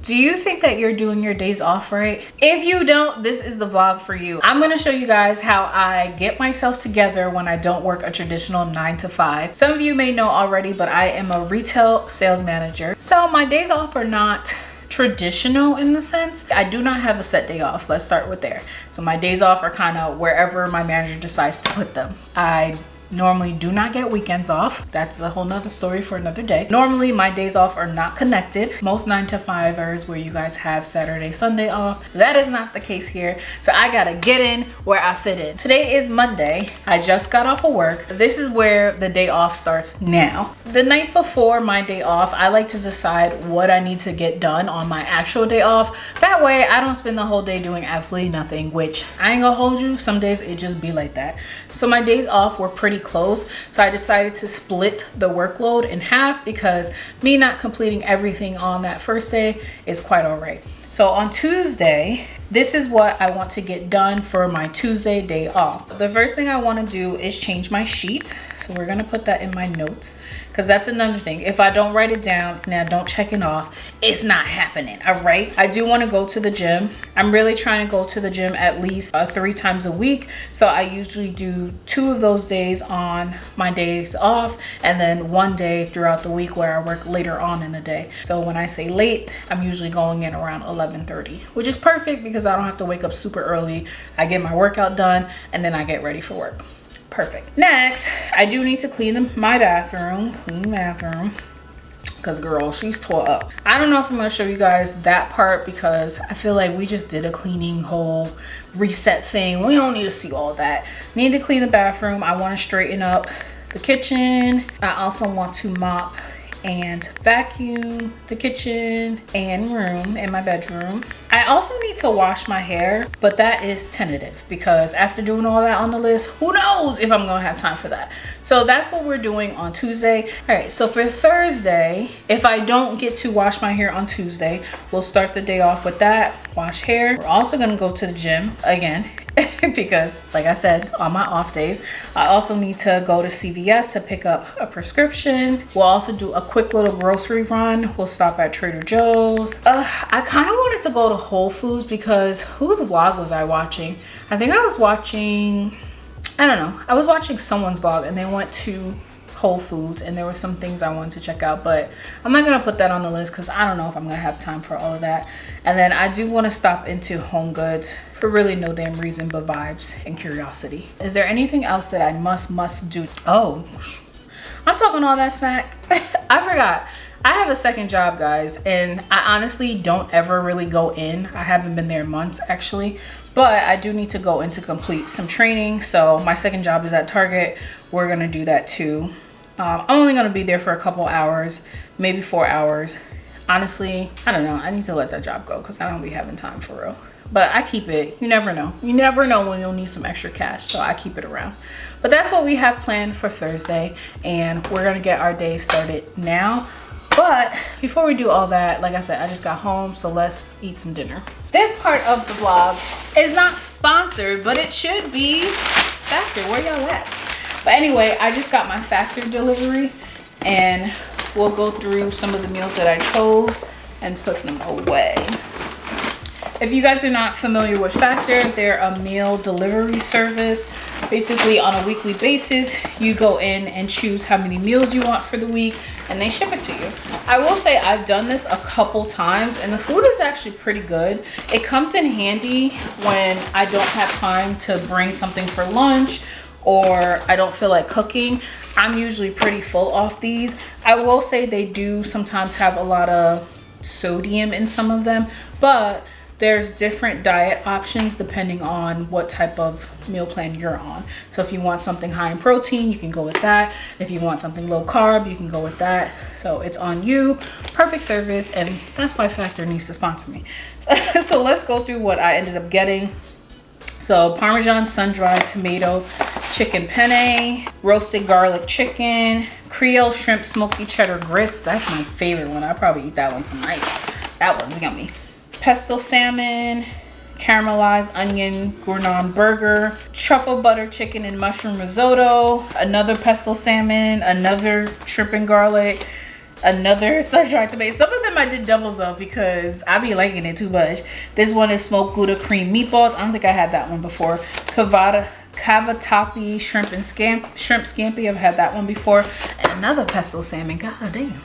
Do you think that you're doing your days off right? If you don't, this is the vlog for you. I'm gonna show you guys how I get myself together when I don't work a traditional 9 to 5. Some of you may know already, but I am a retail sales manager. So my days off are not traditional in the sense. I do not have a set day off. Let's start with there. So my days off are kind of wherever my manager decides to put them. I normally do not get weekends off. That's a whole nother story for another day. Normally my days off are not connected. Most 9 to 5ers where you guys have Saturday, Sunday off, that is not the case here. So I gotta get in where I fit in. Today is Monday. I just got off of work. This is where the day off starts now. The night before my day off, I like to decide what I need to get done on my actual day off. That way I don't spend the whole day doing absolutely nothing, which I ain't gonna hold you, some days it just be like that. So my days off were pretty close, so I decided to split the workload in half because me not completing everything on that first day is quite all right. So on Tuesday, this is what I want to get done for my Tuesday day off. The first thing I want to do is change my sheets. So we're going to put that in my notes because that's another thing. If I don't write it down and I don't check it off, it's not happening. All right. I do want to go to the gym. I'm really trying to go to the gym at least 3 times a week. So I usually do 2 of those days on my days off and then 1 day throughout the week where I work later on in the day. So when I say late, I'm usually going in around 11:30, which is perfect because I don't have to wake up super early. I get my workout done and then I get ready for work. Perfect. Next, I do need to clean my bathroom. Because girl, she's tore up. I don't know if I'm going to show you guys that part because I feel like we just did a cleaning whole reset thing. We don't need to see all that. Need to clean the bathroom. I want to straighten up the kitchen. I also want to mop and vacuum the kitchen and room in my bedroom. I also need to wash my hair, but that is tentative because after doing all that on the list, who knows if I'm gonna have time for that. So that's what we're doing on Tuesday. All right, so for Thursday, if I don't get to wash my hair on Tuesday, we'll start the day off with that, wash hair. We're also gonna go to the gym again because like I said, on my off days, I also need to go to CVS to pick up a prescription. We'll also do a quick little grocery run. We'll stop at Trader Joe's. I kind of wanted to go to Whole Foods because whose vlog was I watching? I think I was watching, I don't know. I was watching someone's vlog and they went to Whole Foods and there were some things I wanted to check out, but I'm not gonna put that on the list because I don't know if I'm gonna have time for all of that. And then I do want to stop into Home Goods for really no damn reason but vibes and curiosity. Is there anything else that I must do? Oh, I'm talking all that smack. I forgot. I have a second job, guys, and I honestly don't ever really go in. I haven't been there in months actually, but I do need to go in to complete some training. So my second job is at Target. We're gonna do that too. I'm only gonna be there for a couple hours, maybe 4 hours. Honestly, I don't know. I need to let that job go because I don't be having time for real. But I keep it. You never know. You never know when you'll need some extra cash. So I keep it around. But that's what we have planned for Thursday. And we're going to get our day started now. But before we do all that, like I said, I just got home. So let's eat some dinner. This part of the vlog is not sponsored, but it should be. Factor, where y'all at? But anyway, I just got my Factor delivery. And we'll go through some of the meals that I chose and put them away. If you guys are not familiar with Factor, they're a meal delivery service. Basically, on a weekly basis, you go in and choose how many meals you want for the week, and they ship it to you. I will say I've done this a couple times, and the food is actually pretty good. It comes in handy when I don't have time to bring something for lunch or I don't feel like cooking. I'm usually pretty full off these. I will say they do sometimes have a lot of sodium in some of them, but there's different diet options depending on what type of meal plan you're on. So if you want something high in protein, you can go with that. If you want something low carb, you can go with that. So it's on you. Perfect service, and that's why Factor needs to sponsor me. So let's go through what I ended up getting. So Parmesan sun-dried tomato chicken penne, roasted garlic chicken, Creole shrimp smoky cheddar grits. That's my favorite one. I'll probably eat that one tonight. That one's yummy. Pesto salmon, caramelized onion gourmand burger, truffle butter chicken and mushroom risotto, another pesto salmon, another shrimp and garlic, Another sun-dried tomato. Some of them I did doubles of because I be liking it too much. This one is smoked Gouda cream meatballs. I don't think I had that one before. Cavatappi shrimp scampi. I've had that one before. And another pesto salmon. God damn.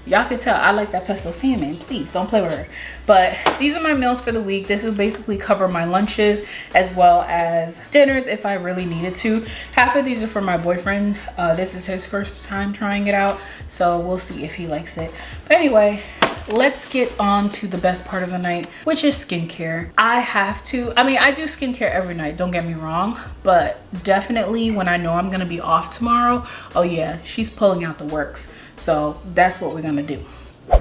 Y'all can tell I like that pesto salmon. Please don't play with her. But these are my meals for the week. This will basically cover my lunches as well as dinners if I really needed to. Half of these are for my boyfriend. This is his first time trying it out, so we'll see if he likes it. But anyway, let's get on to the best part of the night, which is skincare. I do skincare every night, don't get me wrong, but definitely when I know I'm gonna be off tomorrow, oh yeah, she's pulling out the works. So that's what we're gonna do,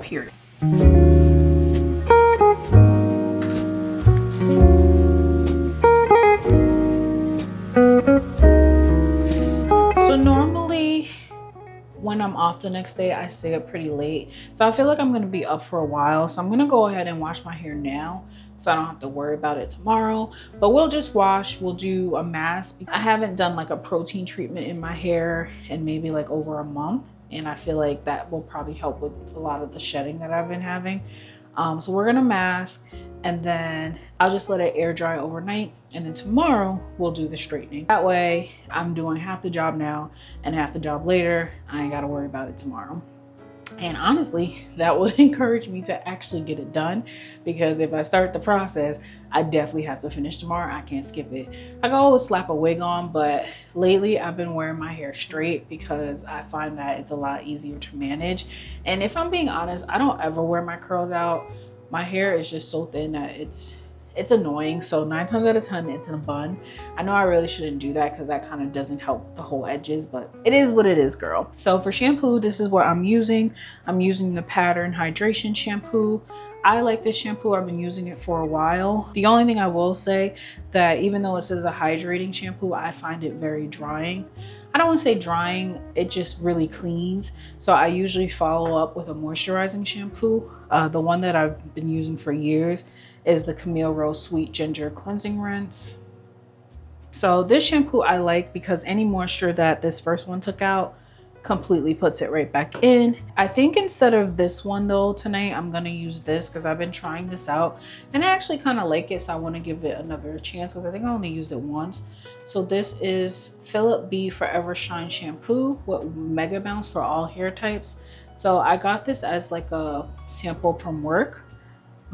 period. So normally when I'm off the next day, I stay up pretty late. So I feel like I'm gonna be up for a while. So I'm gonna go ahead and wash my hair now so I don't have to worry about it tomorrow. But we'll just wash, we'll do a mask. I haven't done like a protein treatment in my hair in maybe like over a month. And I feel like that will probably help with a lot of the shedding that I've been having. So we're gonna mask and then I'll just let it air dry overnight. And then tomorrow we'll do the straightening. That way I'm doing half the job now and half the job later. I ain't gotta worry about it tomorrow. And honestly, that would encourage me to actually get it done, because if I start the process, I definitely have to finish tomorrow. I can't skip it. I can always slap a wig on, but lately I've been wearing my hair straight because I find that it's a lot easier to manage. And if I'm being honest, I don't ever wear my curls out. My hair is just so thin that it's annoying. So 9 times out of 10, it's in a bun. I know I really shouldn't do that because that kind of doesn't help the whole edges, but it is what it is, girl. So for shampoo, this is what I'm using. I'm using the Pattern Hydration Shampoo. I like this shampoo. I've been using it for a while. The only thing I will say that even though it says a hydrating shampoo, I find it very drying. I don't want to say drying, it just really cleans. So I usually follow up with a moisturizing shampoo. The one that I've been using for years is the Camille Rose Sweet Ginger Cleansing Rinse. So this shampoo I like because any moisture that this first one took out completely puts it right back in. I think instead of this one though tonight, I'm gonna use this because I've been trying this out and I actually kind of like it, so I want to give it another chance because I think I only used it once. So this is Philip B Forever Shine Shampoo with Mega Bounce for all hair types. So I got this as like a sample from work,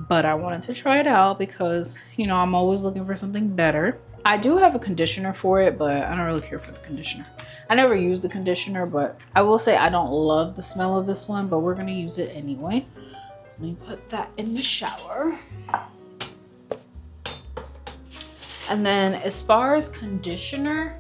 but I wanted to try it out because, you know, I'm always looking for something better. I do have a conditioner for it, but I don't really care for the conditioner. I never use the conditioner, but I will say I don't love the smell of this one, but we're gonna use it anyway. So let me put that in the shower. And then as far as conditioner,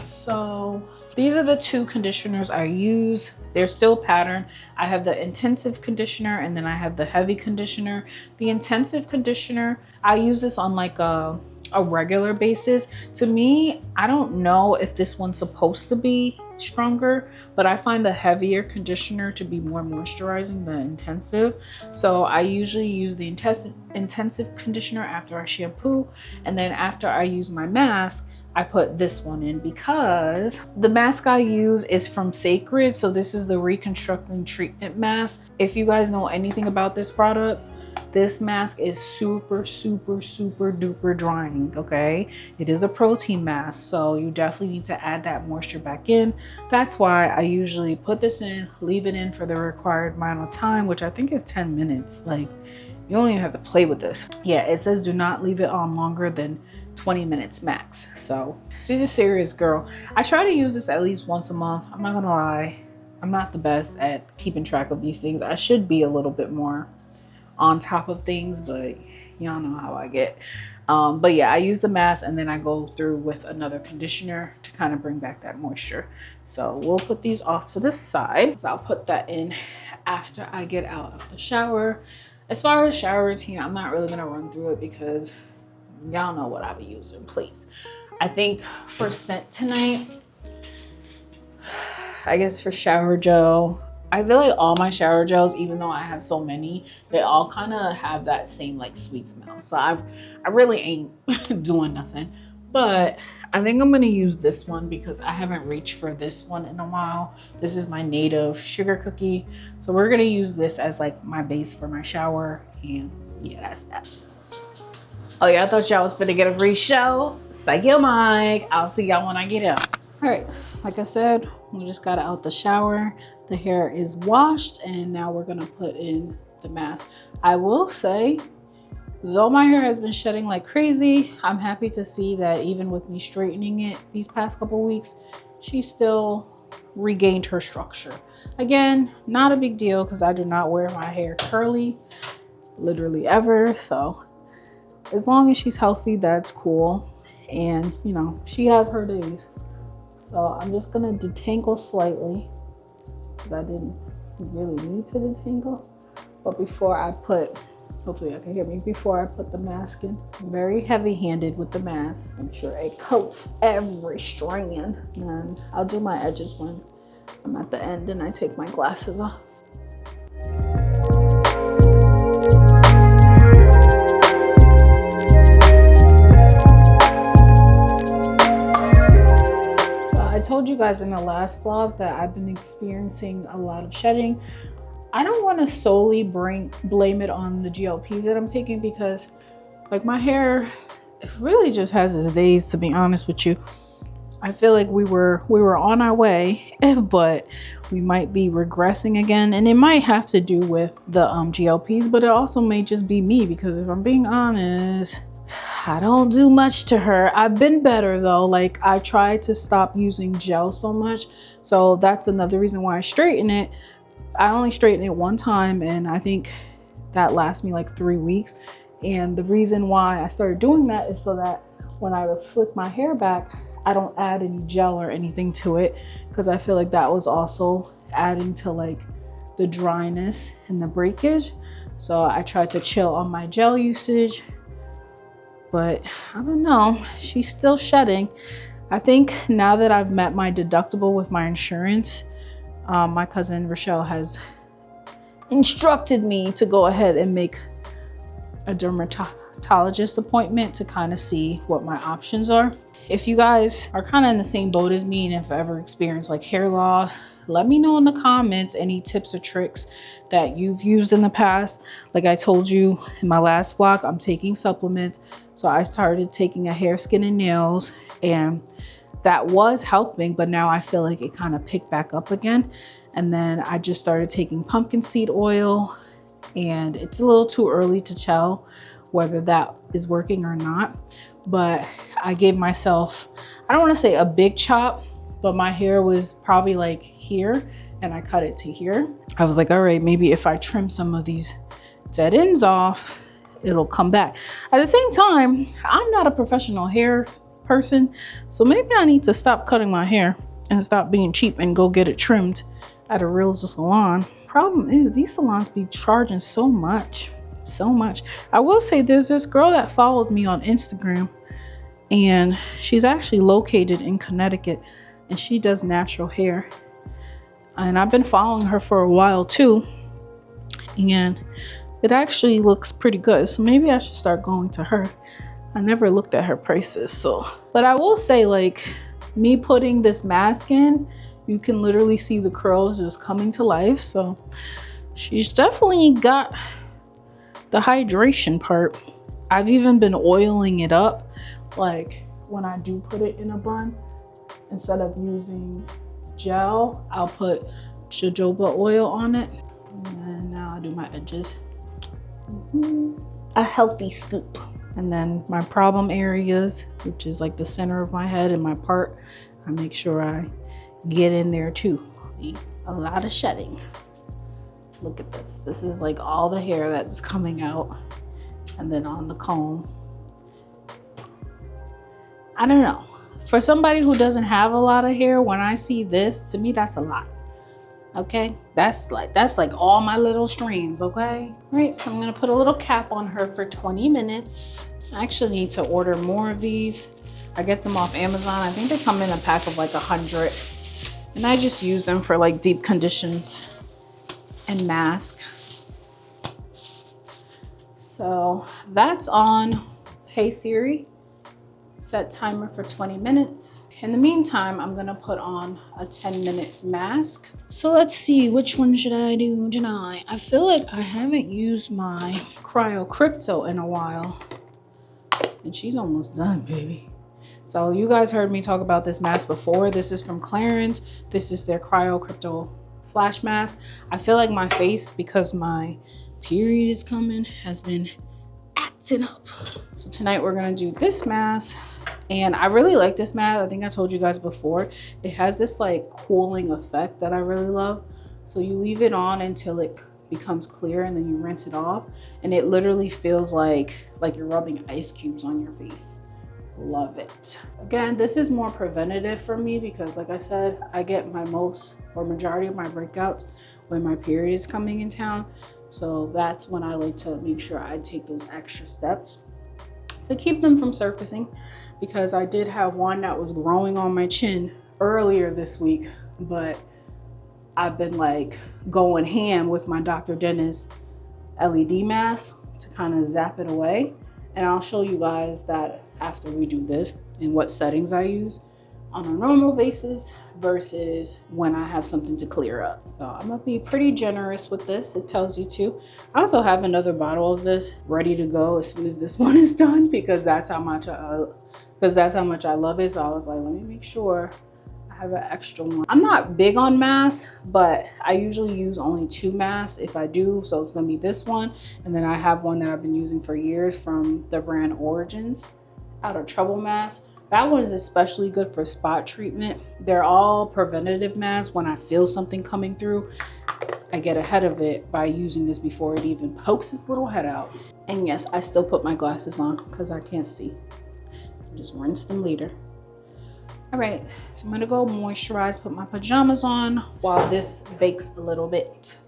so these are the two conditioners I use. They're still Pattern. I have the intensive conditioner and then I have the heavy conditioner. The intensive conditioner, I use this on like a regular basis. To me, I don't know if this one's supposed to be stronger, but I find the heavier conditioner to be more moisturizing than intensive. So I usually use the intensive conditioner after I shampoo, and then after I use my mask, I put this one in because the mask I use is from Sacred. So this is the Reconstructing Treatment Mask. If you guys know anything about this product, this mask is super, super, super duper drying, okay? It is a protein mask, so you definitely need to add that moisture back in. That's why I usually put this in, leave it in for the required amount of time, which I think is 10 minutes. Like, you don't even have to play with this. Yeah, it says do not leave it on longer than 20 minutes max. So she's a serious girl. I try to use this at least once a month. I'm not gonna lie, I'm not the best at keeping track of these things. I should be a little bit more on top of things, but y'all know how I get. But yeah, I use the mask and then I go through with another conditioner to kind of bring back that moisture. So we'll put these off to the side. So I'll put that in after I get out of the shower. As far as shower routine, I'm not really gonna run through it because y'all know what I be using, please. I think for scent tonight, I guess for shower gel, I feel like all my shower gels, even though I have so many, they all kind of have that same like sweet smell. So I really ain't doing nothing. But I think I'm gonna use this one because I haven't reached for this one in a while. This is my native sugar cookie. So we're gonna use this as like my base for my shower. And yeah, that's that. Oh yeah, I thought y'all was gonna get a free show. Psych your mic. I'll see y'all when I get out. All right, like I said, we just got out the shower. The hair is washed and now we're gonna put in the mask. I will say, though my hair has been shedding like crazy, I'm happy to see that even with me straightening it these past couple weeks, she still regained her structure. Again, not a big deal because I do not wear my hair curly, literally ever. So as long as she's healthy, that's cool. And you know, she has her days. So I'm just gonna detangle slightly because I didn't really need to detangle. But before I put, hopefully y'all can hear me, before I put the mask in, I'm very heavy-handed with the mask. Make sure it coats every strand. And I'll do my edges when I'm at the end and I take my glasses off. I told you guys in the last vlog that I've been experiencing a lot of shedding. I don't want to solely blame it on the GLPs that I'm taking because like my hair really just has its days, to be honest with you. I feel like we were on our way, but we might be regressing again, and it might have to do with the GLPs, but it also may just be me because if I'm being honest, I don't do much to her. I've been better though. Like I tried to stop using gel so much. So that's another reason why I straighten it. I only straighten it one time and I think that lasts me like 3 weeks. And the reason why I started doing that is so that when I would slick my hair back, I don't add any gel or anything to it because I feel like that was also adding to like the dryness and the breakage. So I tried to chill on my gel usage. But I don't know, she's still shedding. I think now that I've met my deductible with my insurance, my cousin Rochelle has instructed me to go ahead and make a dermatologist appointment to kind of see what my options are. If you guys are kind of in the same boat as me and have ever experienced like hair loss, let me know in the comments any tips or tricks that you've used in the past. Like I told you in my last vlog, I'm taking supplements. So I started taking a hair, skin, and nails, and that was helping, but now I feel like it kind of picked back up again. And then I just started taking pumpkin seed oil, and it's a little too early to tell whether that is working or not. But I gave myself, I don't want to say a big chop, but my hair was probably like here and I cut it to here. I was like, all right, maybe if I trim some of these dead ends off, it'll come back. At the same time, I'm not a professional hair person, so maybe I need to stop cutting my hair and stop being cheap and go get it trimmed at a real salon. Problem is these salons be charging so much. I will say there's this girl that followed me on Instagram and she's actually located in Connecticut and she does natural hair. And I've been following her for a while too. And it actually looks pretty good. So maybe I should start going to her. I never looked at her prices. So, but I will say like me putting this mask in, you can literally see the curls just coming to life. So she's definitely got the hydration part. I've even been oiling it up. Like when I do put it in a bun, instead of using gel, I'll put jojoba oil on it. And now I'll do my edges. A healthy scoop. And then my problem areas, which is like the center of my head and my part, I make sure I get in there too. See, a lot of shedding. Look at this. This is like all the hair that's coming out. And then on the comb. I don't know. For somebody who doesn't have a lot of hair, when I see this, to me, that's a lot. Okay, that's like all my little strands. Okay, all right, so I'm gonna put a little cap on her for 20 minutes. I actually need to order more of these. I get them off Amazon. I think they come in a pack of like 100, and I just use them for like deep conditions and mask. So that's on. Hey Siri, Set timer for 20 minutes. In the meantime, I'm gonna put on a 10-minute mask. So let's see, which one should I do tonight? I feel like I haven't used my Cryo Crypto in a while. And she's almost done, baby. So you guys heard me talk about this mask before. This is from Clarins. This is their Cryo Crypto Flash Mask. I feel like my face, because my period is coming, has been acting up. So tonight we're gonna do this mask, and I really like this mask. I think I told you guys before, it has this like cooling effect that I really love. So you leave it on until it becomes clear, and then you rinse it off, and it literally feels like you're rubbing ice cubes on your face. Love it. Again, this is more preventative for me because, like I said, I get my majority of my breakouts when my period is coming in town. So that's when I like to make sure I take those extra steps to keep them from surfacing, because I did have one that was growing on my chin earlier this week, but I've been like going ham with my Dr. Dennis LED mask to kind of zap it away. And I'll show you guys that after we do this and what settings I use on a normal basis versus when I have something to clear up. So I'm gonna be pretty generous with this. It tells you to. I also have another bottle of this ready to go as soon as this one is done, because that's how much I love it. So I was like, let me make sure I have an extra one. I'm not big on masks, but I usually use only 2 masks if I do. So it's gonna be this one, and then I have one that I've been using for years from the brand Origins, Out of Trouble mask. That one is especially good for spot treatment. They're all preventative masks. When I feel something coming through, I get ahead of it by using this before it even pokes its little head out. And yes, I still put my glasses on because I can't see. Just rinse them later. All right, so I'm gonna go moisturize, put my pajamas on while this bakes a little bit.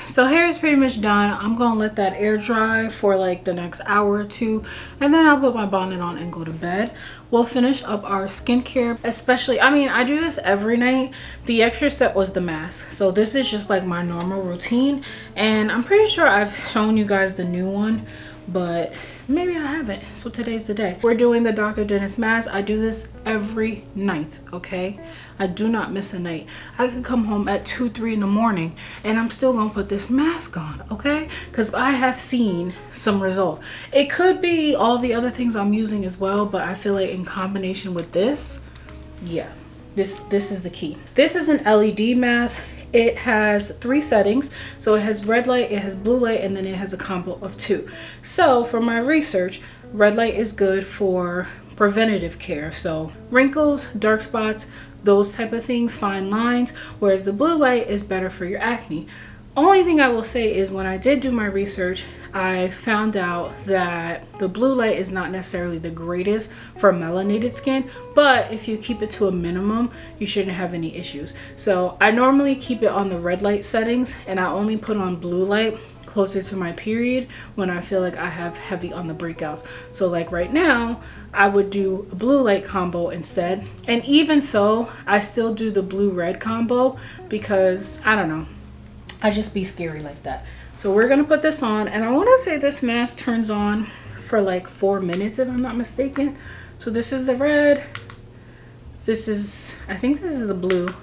So hair is pretty much done. I'm gonna let that air dry for like the next hour or 2, and then I'll put my bonnet on and go to bed. We'll finish up our skincare, especially, I mean, I do this every night. The extra step was the mask. So this is just like my normal routine, and I'm pretty sure I've shown you guys the new one, but maybe I haven't. So today's the day. We're doing the Dr. Dennis mask. I do this every night, okay? I do not miss a night. I can come home at 2, 3 in the morning and I'm still gonna put this mask on, okay? Because I have seen some result. It could be all the other things I'm using as well, but I feel like in combination with this, yeah, this is the key. This is an LED mask. It has 3 settings. So it has red light, it has blue light, and then it has a combo of 2. So for my research, red light is good for preventative care. So wrinkles, dark spots, those type of things, fine lines, whereas the blue light is better for your acne. Only thing I will say is when I did do my research, I found out that the blue light is not necessarily the greatest for melanated skin, but if you keep it to a minimum, you shouldn't have any issues. So I normally keep it on the red light settings, and I only put on blue light closer to my period when I feel like I have heavy on the breakouts. So like right now, I would do a blue light combo instead. And even so, I still do the blue red combo because I don't know, I just be scary like that. So we're gonna put this on, and I want to say this mask turns on for like 4 minutes if I'm not mistaken. So this is the red, this is, I think this is the blue,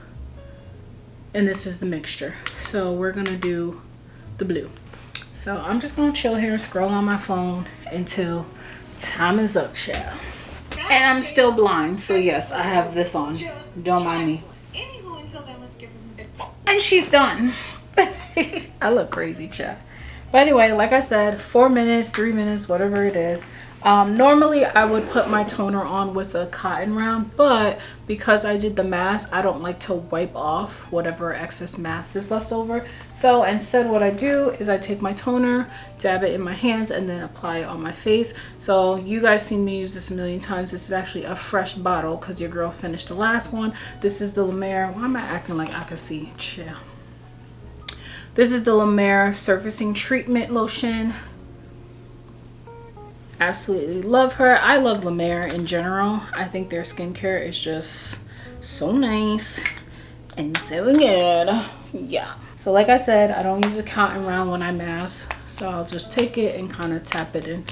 and this is the mixture. So we're gonna do the blue. So I'm just gonna chill here, scroll on my phone until time is up, child. And I'm still blind, so yes, I have this on. Don't mind me. And she's done. I look crazy, chat. But anyway, like I said, 4 minutes, 3 minutes, whatever it is. Normally I would put my toner on with a cotton round, but because I did the mask, I don't like to wipe off whatever excess mask is left over. So instead what I do is I take my toner, dab it in my hands, and then apply it on my face. So you guys seen me use this a million times. This is actually a fresh bottle because your girl finished the last one. This is the La Mer. Why am I acting like I can see? Chill. This is the La Mer Surfacing Treatment Lotion. Absolutely love her. I love La Mer in general. I think their skincare is just so nice and so good. Yeah. So like I said, I don't use a cotton round when I mask. So I'll just take it and kind of tap it in.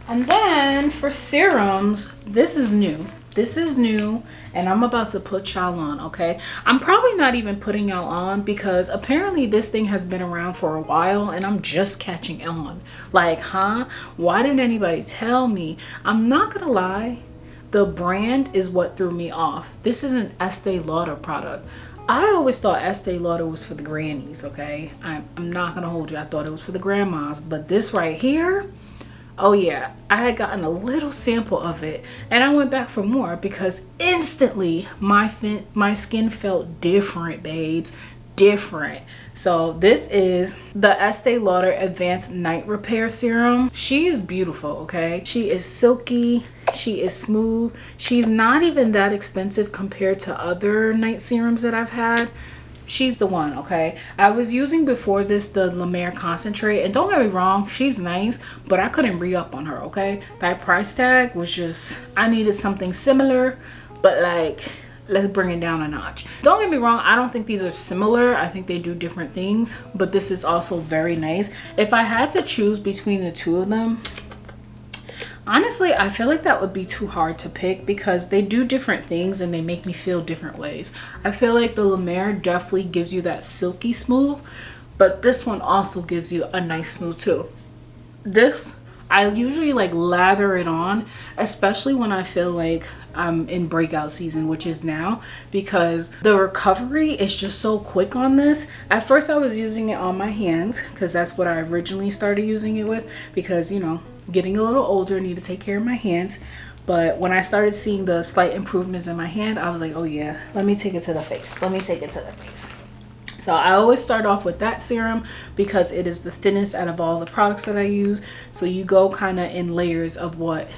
And then for serums, this is new. This is new, and I'm about to put y'all on, okay? I'm probably not even putting y'all on because apparently this thing has been around for a while and I'm just catching on. Like, huh? Why didn't anybody tell me? I'm not gonna lie, the brand is what threw me off. This is an Estee Lauder product. I always thought Estee Lauder was for the grannies, okay? I'm not gonna hold you. I thought it was for the grandmas, but this right here, oh yeah, I had gotten a little sample of it and I went back for more because instantly my skin felt different, babes, different. So this is the Estee Lauder Advanced Night Repair Serum. She is beautiful, okay? She is silky, she is smooth. She's not even that expensive compared to other night serums that I've had. She's the one, okay? I was using before this the La Mer concentrate, and don't get me wrong, she's nice, but I couldn't re-up on her, okay? That price tag was just, I needed something similar, but like, let's bring it down a notch. Don't get me wrong, I don't think these are similar. I think they do different things, but this is also very nice. If I had to choose between the two of them, honestly, I feel like that would be too hard to pick because they do different things and they make me feel different ways. I feel like the La Mer definitely gives you that silky smooth, but this one also gives you a nice smooth too. This, I usually like lather it on, especially when I feel like I'm in breakout season, which is now, because the recovery is just so quick on this. At first I was using it on my hands because that's what I originally started using it with because, you know, getting a little older, I need to take care of my hands. But when I started seeing the slight improvements in my hand, I was like, oh yeah, let me take it to the face. Let me take it to the face. So I always start off with that serum because it is the thinnest out of all the products that I use. So you go kind of in layers of what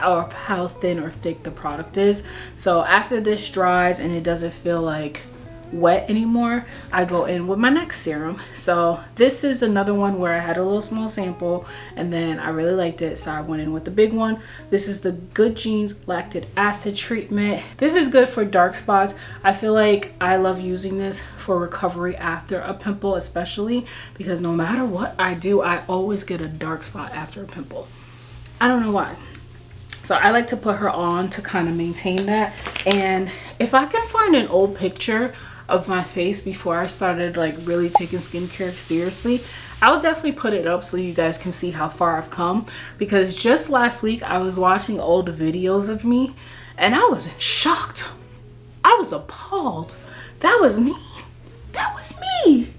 or how thin or thick the product is. So after this dries and it doesn't feel like wet anymore, I go in with my next serum. So this is another one where I had a little small sample and then I really liked it, so I went in with the big one. This is the Good Genes Lactic Acid Treatment. This is good for dark spots. I feel like I love using this for recovery after a pimple, especially because no matter what I do, I always get a dark spot after a pimple. I don't know why. So I like to put her on to kind of maintain that. And if I can find an old picture of my face before I started like really taking skincare seriously, I'll definitely put it up so you guys can see how far I've come. Because just last week I was watching old videos of me and I was shocked. I was appalled. That was me. That was me.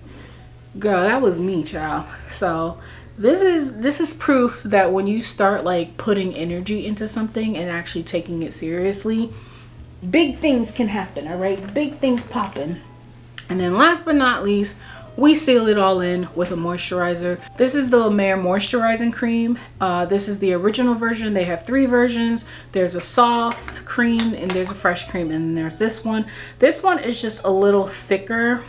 Girl, that was me, child. So this is proof that when you start like putting energy into something and actually taking it seriously, big things can happen. All right, big things popping. And then last but not least, we seal it all in with a moisturizer. This is the La Mer moisturizing cream. This is the original version. They have 3 versions. There's a soft cream and there's a fresh cream, and then there's this one. This one is just a little thicker.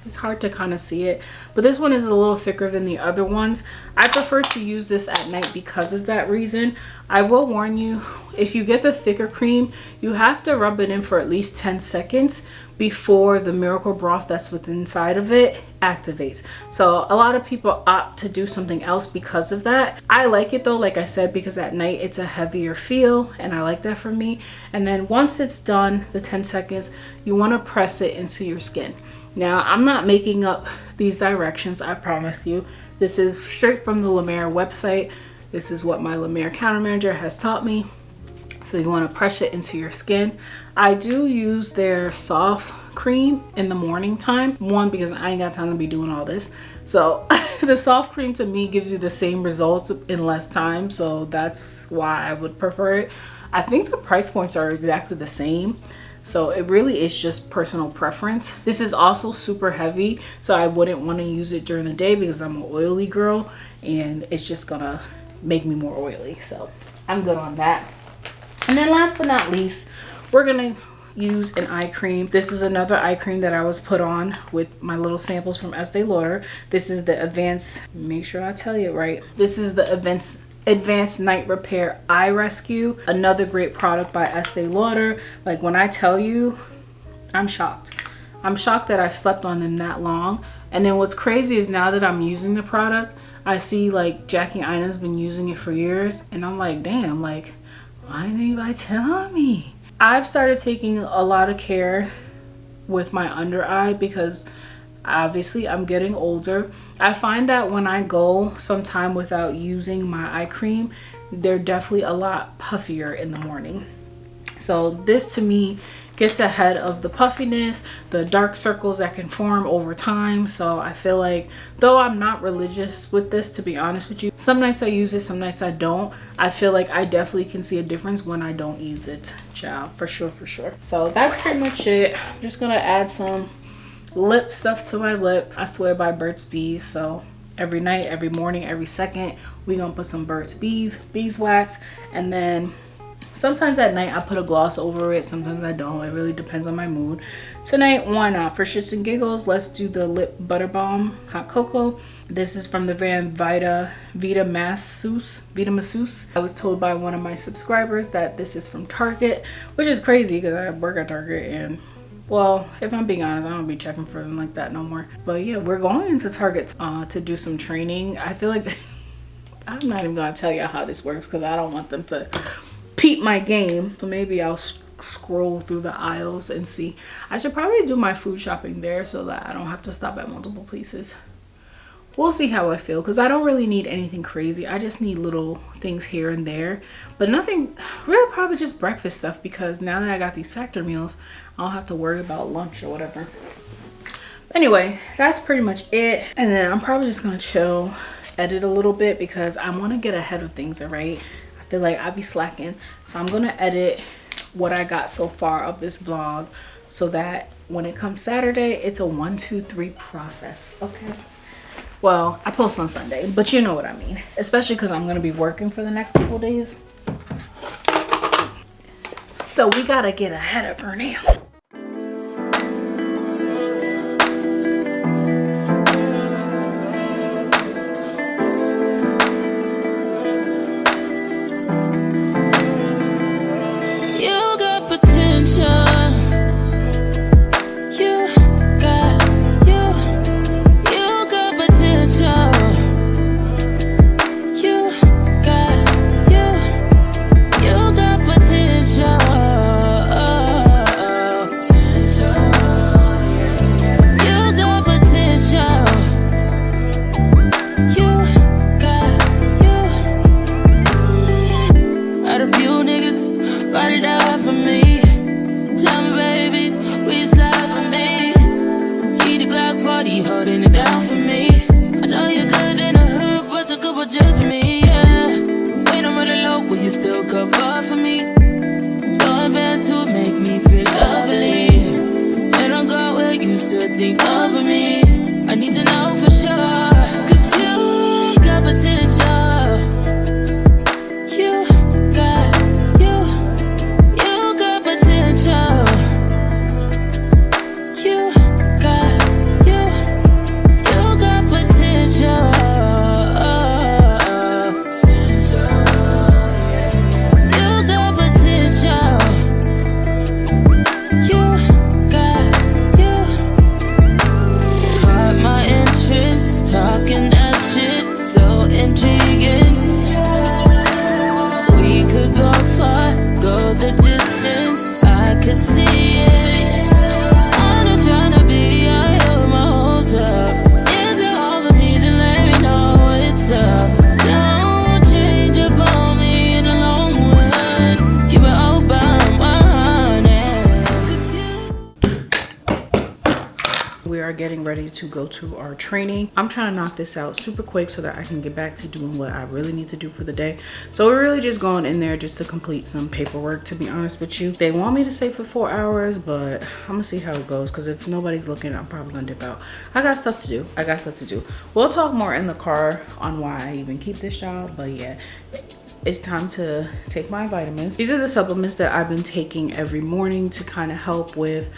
It's hard to kind of see it, but this one is a little thicker than the other ones. I prefer to use this at night because of that reason. I will warn you, if you get the thicker cream, you have to rub it in for at least 10 seconds before the miracle broth that's within inside of it activates. So a lot of people opt to do something else because of that. I like it though, like I said, because at night it's a heavier feel, and I like that for me. And then once it's done, the 10 seconds, you want to press it into your skin. Now, I'm not making up these directions, I promise you. This is straight from the La Mer website. This is what my La Mer counter manager has taught me. So you want to press it into your skin. I do use their soft cream in the morning time. One, because I ain't got time to be doing all this. So the soft cream to me gives you the same results in less time. So that's why I would prefer it. I think the price points are exactly the same. So it really is just personal preference. This is also super heavy, so I wouldn't want to use it during the day because I'm an oily girl and it's just gonna make me more oily. So I'm good on that. And then last but not least, we're gonna use an eye cream. This is another eye cream that I was put on with my little samples from Estee Lauder. This is the Advanced, make sure I tell you it right. This is the Advanced Night Repair Eye Rescue, another great product by Estee Lauder. Like, when I tell you, I'm shocked. I'm shocked that I've slept on them that long. And then what's crazy is now that I'm using the product, I see like Jackie Ina's been using it for years, and I'm like, damn, like, why didn't anybody tell me? I've started taking a lot of care with my under eye because obviously I'm getting older. I find that when I go some time without using my eye cream, they're definitely a lot puffier in the morning. So this to me gets ahead of the puffiness, the dark circles that can form over time. So I feel like, though I'm not religious with this, to be honest with you, some nights I use it, some nights I don't. I feel like I definitely can see a difference when I don't use it, child, for sure, for sure. So that's pretty much it. I'm just gonna add some lip stuff to my lip. I swear by Burt's Bees. So every night, every morning, every second, we gonna put some Burt's beeswax, and then sometimes at night I put a gloss over it, sometimes I don't. It really depends on my mood. Tonight, why not? For shits and giggles, let's do the lip butter balm hot cocoa. This is from the brand Vita Masseuse. I was told by one of my subscribers that this is from Target, which is crazy because I work at Target, and well, if I'm being honest, I don't be checking for them like that no more. But yeah, we're going to Target to do some training. I feel like I'm not even gonna tell you how this works because I don't want them to peep my game. So maybe I'll scroll through the aisles and see. I should probably do my food shopping there so that I don't have to stop at multiple places. We'll see how I feel, because I don't really need anything crazy. I just need little things here and there, but nothing really, probably just breakfast stuff, because now that I got these factor meals, I don't have to worry about lunch or whatever. Anyway, that's pretty much it. And then I'm probably just gonna chill, edit a little bit, because I want to get ahead of things. All right, I feel like I be slacking, so I'm gonna edit what I got so far of this vlog so that when it comes Saturday, it's a 1, 2, 3 process. Okay, well, I post on Sunday, but you know what I mean, especially because I'm gonna be working for the next couple days, so we gotta get ahead of her now. getting ready to go to our training. I'm trying to knock this out super quick so that I can get back to doing what I really need to do for the day. So we're really just going in there just to complete some paperwork, to be honest with you. They want me to stay for 4 hours, but I'm gonna see how it goes, because if nobody's looking, I'm probably gonna dip out. I got stuff to do. We'll talk more in the car on why I even keep this job, but yeah, it's time to take my vitamins. These are the supplements that I've been taking every morning to kind of help with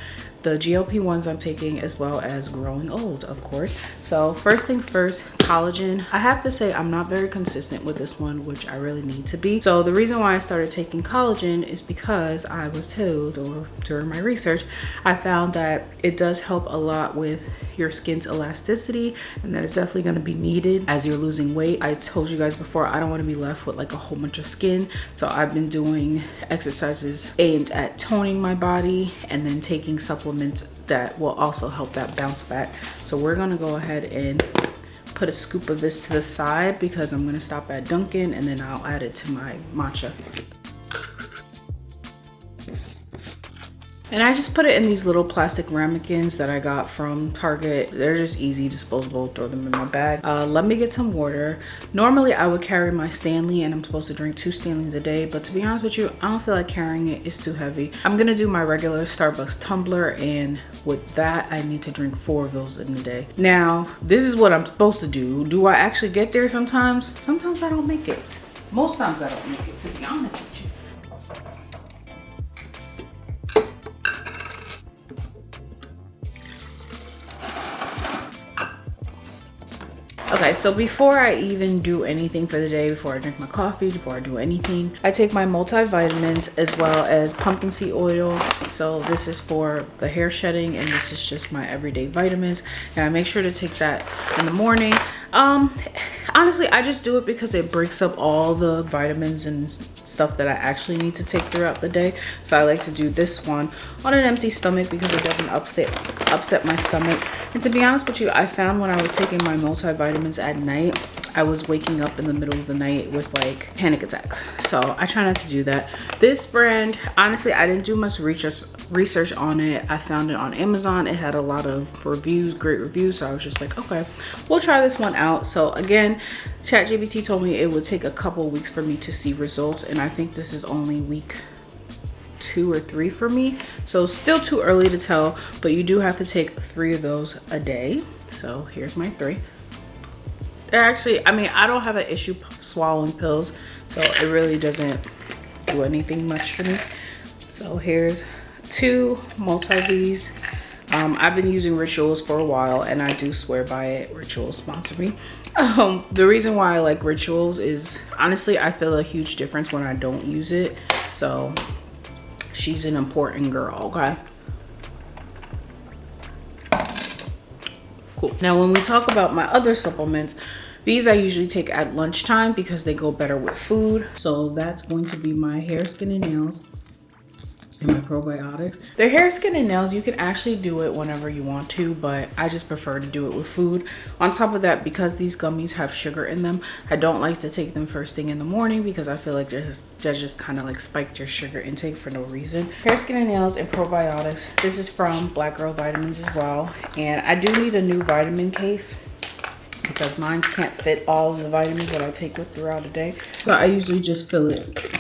the GLP-1s I'm taking, as well as growing old, of course. So first thing first, collagen. I have to say I'm not very consistent with this one, which I really need to be. So the reason why I started taking collagen is because I was told, or during my research, I found that it does help a lot with your skin's elasticity, and that is definitely going to be needed as you're losing weight. I told you guys before, I don't want to be left with like a whole bunch of skin, so I've been doing exercises aimed at toning my body and then taking supplements that will also help that bounce back. So we're going to go ahead and put a scoop of this to the side, because I'm going to stop at Dunkin' and then I'll add it to my matcha. And I just put it in these little plastic ramekins that I got from Target. They're just easy, disposable, throw them in my bag. Let me get some water. Normally I would carry my Stanley, and I'm supposed to drink 2 Stanleys a day, but to be honest with you, I don't feel like carrying it. It's too heavy. I'm gonna do my regular Starbucks tumbler, and with that, I need to drink 4 of those in a day. Now, this is what I'm supposed to do. Do I actually get there sometimes? Sometimes I don't make it. Most times I don't make it, to be honest with you. Okay, so before I even do anything for the day, before I drink my coffee, before I do anything, I take my multivitamins as well as pumpkin seed oil. So this is for the hair shedding, and this is just my everyday vitamins. And I make sure to take that in the morning. Honestly, I just do it because it breaks up all the vitamins and stuff that I actually need to take throughout the day. So I like to do this one on an empty stomach because it doesn't upset my stomach. And to be honest with you, I found when I was taking my multivitamins at night, I was waking up in the middle of the night with like panic attacks. So I try not to do that. This brand, honestly, I didn't do much research on it. I found it on Amazon. It had a lot of reviews, great reviews. So I was just like, okay, we'll try this one out. So again, ChatGPT told me it would take a couple weeks for me to see results. And I think this is only week 2 or 3 for me. So still too early to tell, but you do have to take 3 of those a day. So here's my 3. They're actually, I mean, I don't have an issue swallowing pills, so it really doesn't do anything much for me. So here's 2 multi-V's. I've been using Rituals for a while, and I do swear by it. Rituals sponsor me. The reason why I like Rituals is, honestly, I feel a huge difference when I don't use it. So she's an important girl, okay? Cool. Now, when we talk about my other supplements, these I usually take at lunchtime because they go better with food. So that's going to be my hair, skin, and nails, and my probiotics. The hair, skin, and nails, you can actually do it whenever you want to, but I just prefer to do it with food. On top of that, because these gummies have sugar in them, I don't like to take them first thing in the morning because I feel like that just kind of like spiked your sugar intake for no reason. Hair, skin, and nails, and probiotics. This is from Black Girl Vitamins as well. And I do need a new vitamin case because mine can't fit all of the vitamins that I take with throughout the day. So I usually just fill it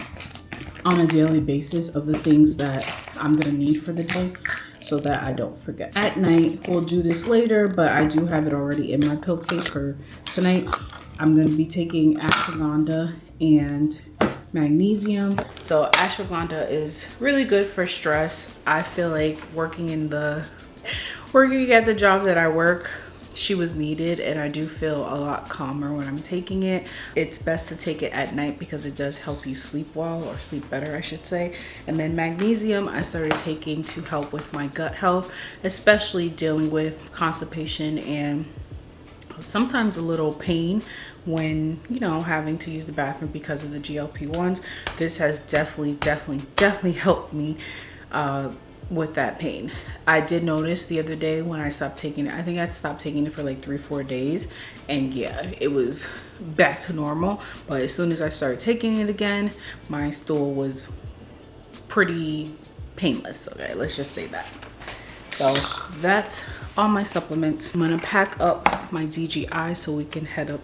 on a daily basis of the things that I'm gonna need for the day so that I don't forget. At night, we'll do this later, but I do have it already in my pill case for tonight. I'm gonna be taking ashwagandha and magnesium. So ashwagandha is really good for stress. I feel like working at the job that I work, she was needed, and I do feel a lot calmer when I'm taking it. It's best to take it at night because it does help you sleep well, or sleep better, I should say. And then magnesium I started taking to help with my gut health, especially dealing with constipation and sometimes a little pain when, you know, having to use the bathroom because of the GLP-1s. This has definitely helped me with that pain. I did notice the other day when I stopped taking it, I think I stopped taking it for like 3-4 days, and yeah, it was back to normal. But as soon as I started taking it again, my stool was pretty painless. Okay, let's just say that. So that's all my supplements. I'm gonna pack up my DGI so we can head up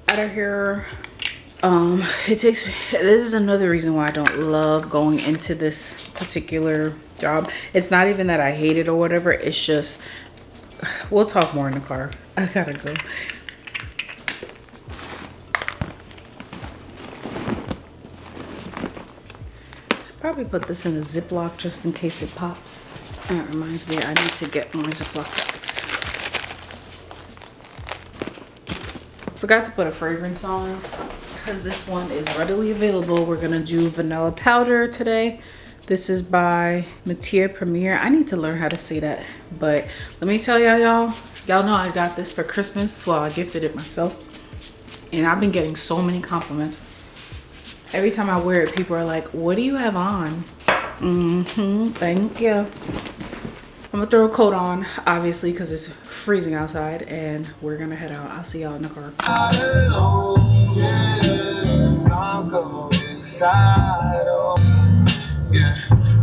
out of here. This is another reason why I don't love going into this particular job. It's not even that I hate it or whatever, it's just, we'll talk more in the car. I gotta go. Should probably put this in a Ziploc just in case it pops. That reminds me, I need to get more Ziploc bags. Forgot to put a fragrance on because this one is readily available. We're gonna do vanilla powder today. This is by Matière Premier. I need to learn how to say that, but let me tell y'all know I got this for Christmas. Well, I gifted it myself, and I've been getting so many compliments. Every time I wear it, people are like, what do you have on? Thank you. I'm gonna throw a coat on, obviously, because it's freezing outside, and we're gonna head out. I'll see y'all in the car.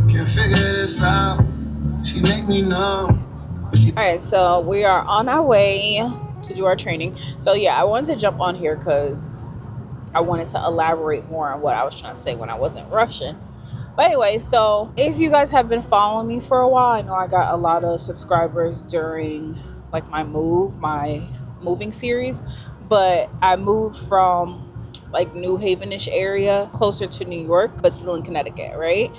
Can't figure this out. She make me know. All right, so we are on our way to do our training. So yeah, I wanted to jump on here because I wanted to elaborate more on what I was trying to say when I wasn't rushing. But anyway, so if you guys have been following me for a while, I know I got a lot of subscribers during like my moving series, but I moved from like New Haven-ish area closer to New York, but still in Connecticut, right?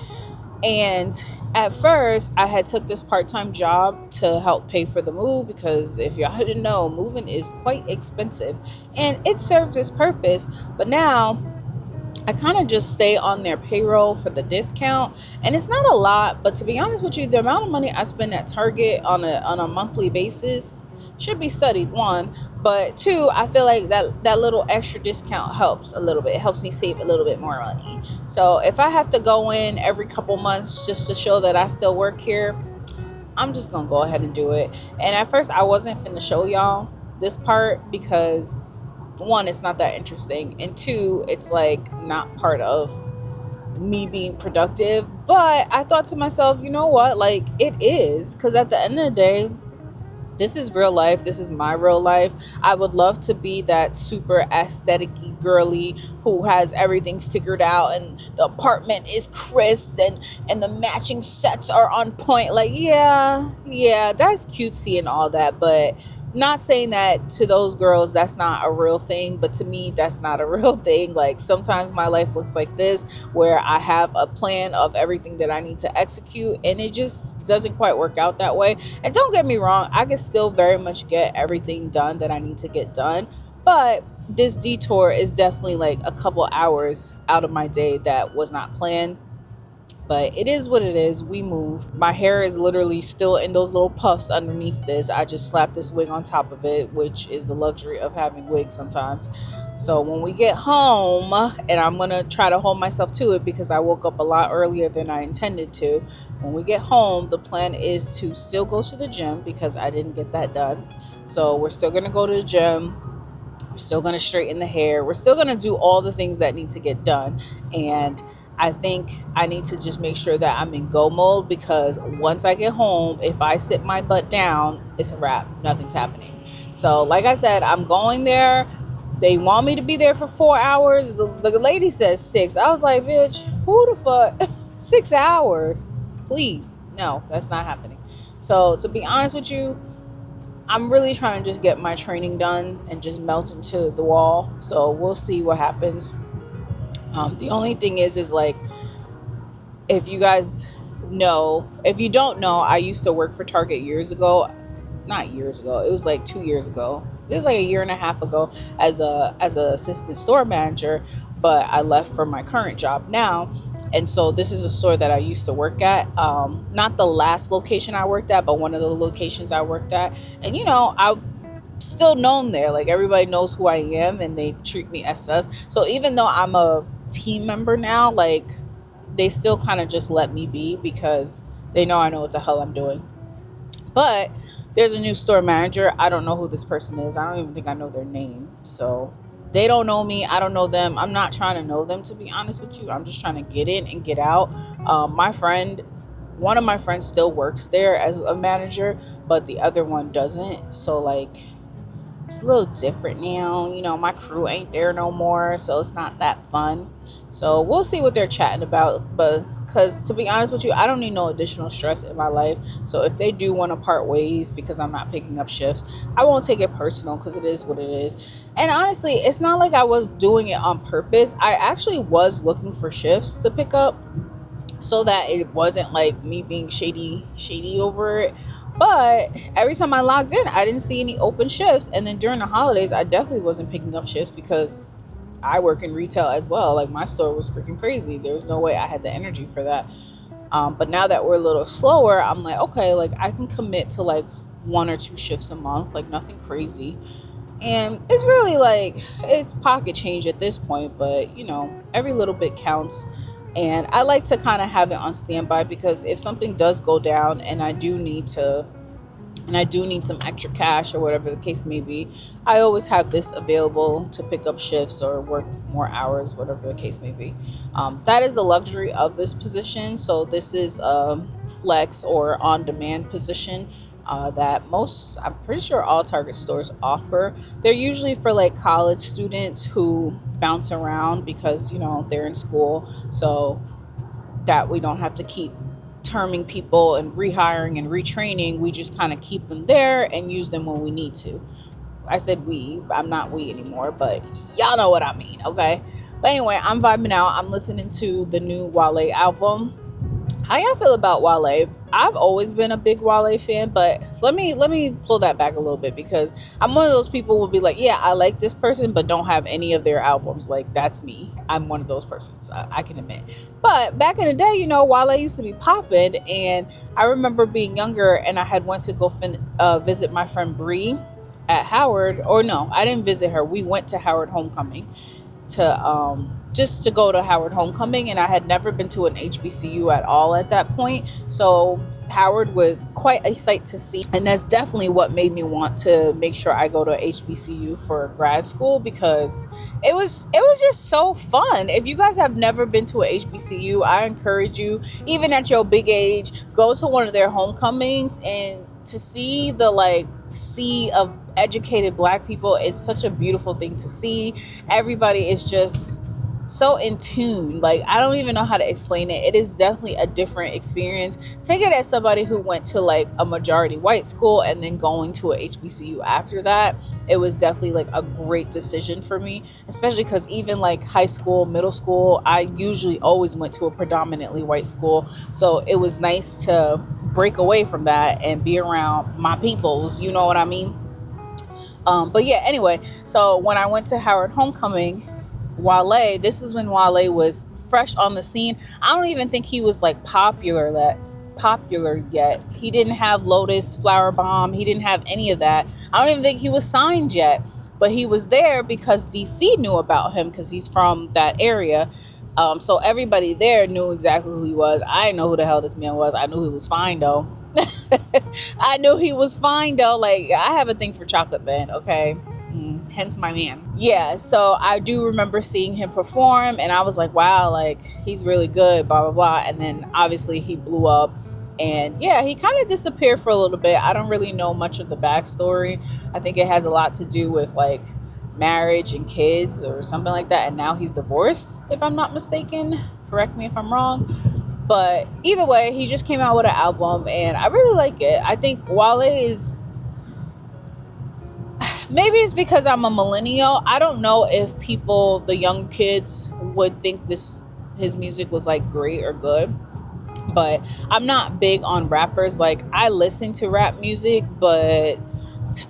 And at first I had took this part-time job to help pay for the move, because if y'all didn't know, moving is quite expensive, and it served its purpose. But now I kind of just stay on their payroll for the discount, and it's not a lot, but to be honest with you, the amount of money I spend at Target on a monthly basis should be studied, one, but two, I feel like that little extra discount helps a little bit. It helps me save a little bit more money. So if I have to go in every couple months just to show that I still work here, I'm just gonna go ahead and do it. And at first I wasn't finna show y'all this part because one, it's not that interesting, and two, it's like not part of me being productive. But I thought to myself, you know what, like it is, because at the end of the day, this is real life. This is my real life. I would love to be that super aesthetic-y girly who has everything figured out and the apartment is crisp and the matching sets are on point. Like, yeah, that's cutesy and all that, but not saying that to those girls that's not a real thing, but to me that's not a real thing. Like sometimes my life looks like this, where I have a plan of everything that I need to execute, and it just doesn't quite work out that way. And don't get me wrong, I can still very much get everything done that I need to get done, but this detour is definitely like a couple hours out of my day that was not planned. But it is what it is. We move. My hair is literally still in those little puffs underneath this. I just slapped this wig on top of it, which is the luxury of having wigs sometimes. So when we get home, and I'm going to try to hold myself to it because I woke up a lot earlier than I intended to. When we get home, the plan is to still go to the gym because I didn't get that done. So we're still going to go to the gym. We're still going to straighten the hair. We're still going to do all the things that need to get done. And I think I need to just make sure that I'm in go mode, because once I get home, if I sit my butt down, it's a wrap. Nothing's happening. So like I said, I'm going there. They want me to be there for 4 hours. The lady says 6. I was like, bitch, who the fuck? 6 hours? Please. No, that's not happening. So to be honest with you, I'm really trying to just get my training done and just melt into the wall. So we'll see what happens. The only thing is like, if you guys know, if you don't know, I used to work for Target years ago. Not years ago. It was like 2 years ago. It was like a year and a half ago as a assistant store manager, but I left for my current job now. And so this is a store that I used to work at. Not the last location I worked at, but one of the locations I worked at. And you know, I'm still known there. Like everybody knows who I am and they treat me as sus. So even though I'm a team member now, like they still kind of just let me be because they know I know what the hell I'm doing. But there's a new store manager. I don't know who this person is. I don't even think I know their name. So they don't know me. I don't know them. I'm not trying to know them, to be honest with you. I'm just trying to get in and get out. My friend one of my friends still works there as a manager, but the other one doesn't. So like it's a little different now. You know, my crew ain't there no more, so it's not that fun. So we'll see what they're chatting about. But because to be honest with you, I don't need no additional stress in my life. So if they do want to part ways because I'm not picking up shifts, I won't take it personal because it is what it is. And honestly, it's not like I was doing it on purpose. I actually was looking for shifts to pick up so that it wasn't like me being shady over it. But every time I logged in, I didn't see any open shifts. And then during the holidays, I definitely wasn't picking up shifts because I work in retail as well. Like my store was freaking crazy. There was no way I had the energy for that. But now that we're a little slower, I'm like, okay, like I can commit to like 1 or 2 shifts a month, like nothing crazy. And it's really like, it's pocket change at this point, but you know, every little bit counts. And I like to kind of have it on standby because if something does go down and I do need some extra cash or whatever the case may be, I always have this available to pick up shifts or work more hours, whatever the case may be. That is the luxury of this position. So this is a flex or on-demand position that I'm pretty sure all Target stores offer. They're usually for like college students who bounce around because, you know, they're in school. So that we don't have to keep terming people and rehiring and retraining. We just kind of keep them there and use them when we need to. I said we, I'm not we anymore, but y'all know what I mean, okay? But anyway, I'm vibing out. I'm listening to the new Wale album. How y'all feel about Wale? I've always been a big Wale fan, but let me pull that back a little bit because I'm one of those people who will be like, yeah, I like this person, but don't have any of their albums. Like, that's me. I'm one of those persons, I can admit. But back in the day, you know, Wale used to be popping, and I remember being younger, and I had went to go visit my friend Bree at Howard. Or no, I didn't visit her. We went to Howard Homecoming to just to go to Howard Homecoming, and I had never been to an HBCU at all at that point. So Howard was quite a sight to see, and that's definitely what made me want to make sure I go to HBCU for grad school, because it was just so fun. If you guys have never been to a HBCU, I encourage you, even at your big age, go to one of their homecomings and to see the like sea of educated Black people. It's such a beautiful thing to see. Everybody is just so in tune. Like, I don't even know how to explain it. It is definitely a different experience. Take it as somebody who went to like a majority white school and then going to a HBCU after that. It was definitely like a great decision for me, especially because even like high school, middle school, I usually always went to a predominantly white school. So it was nice to break away from that and be around my peoples, you know what I mean? But yeah, anyway, so when I went to Howard Homecoming, Wale, this is when Wale was fresh on the scene. I don't even think he was like popular yet. He didn't have Lotus, Flower Bomb. He didn't have any of that. I don't even think he was signed yet, but he was there because DC knew about him because he's from that area. So everybody there knew exactly who he was. I didn't know who the hell this man was. I knew he was fine though. I knew he was fine though. Like, I have a thing for Chocolate Man, okay? Hence my man. Yeah, so I do remember seeing him perform, and I was like, wow, like, he's really good, blah, blah, blah. And then obviously he blew up, and yeah, he kind of disappeared for a little bit. I don't really know much of the backstory. I think it has a lot to do with like marriage and kids or something like that, and now he's divorced, if I'm not mistaken. Correct me if I'm wrong. But either way, he just came out with an album, and I really like it. I think Wale is, maybe it's because I'm a millennial. I don't know if people, the young kids, would think his music was like great or good. But I'm not big on rappers. Like, I listen to rap music, but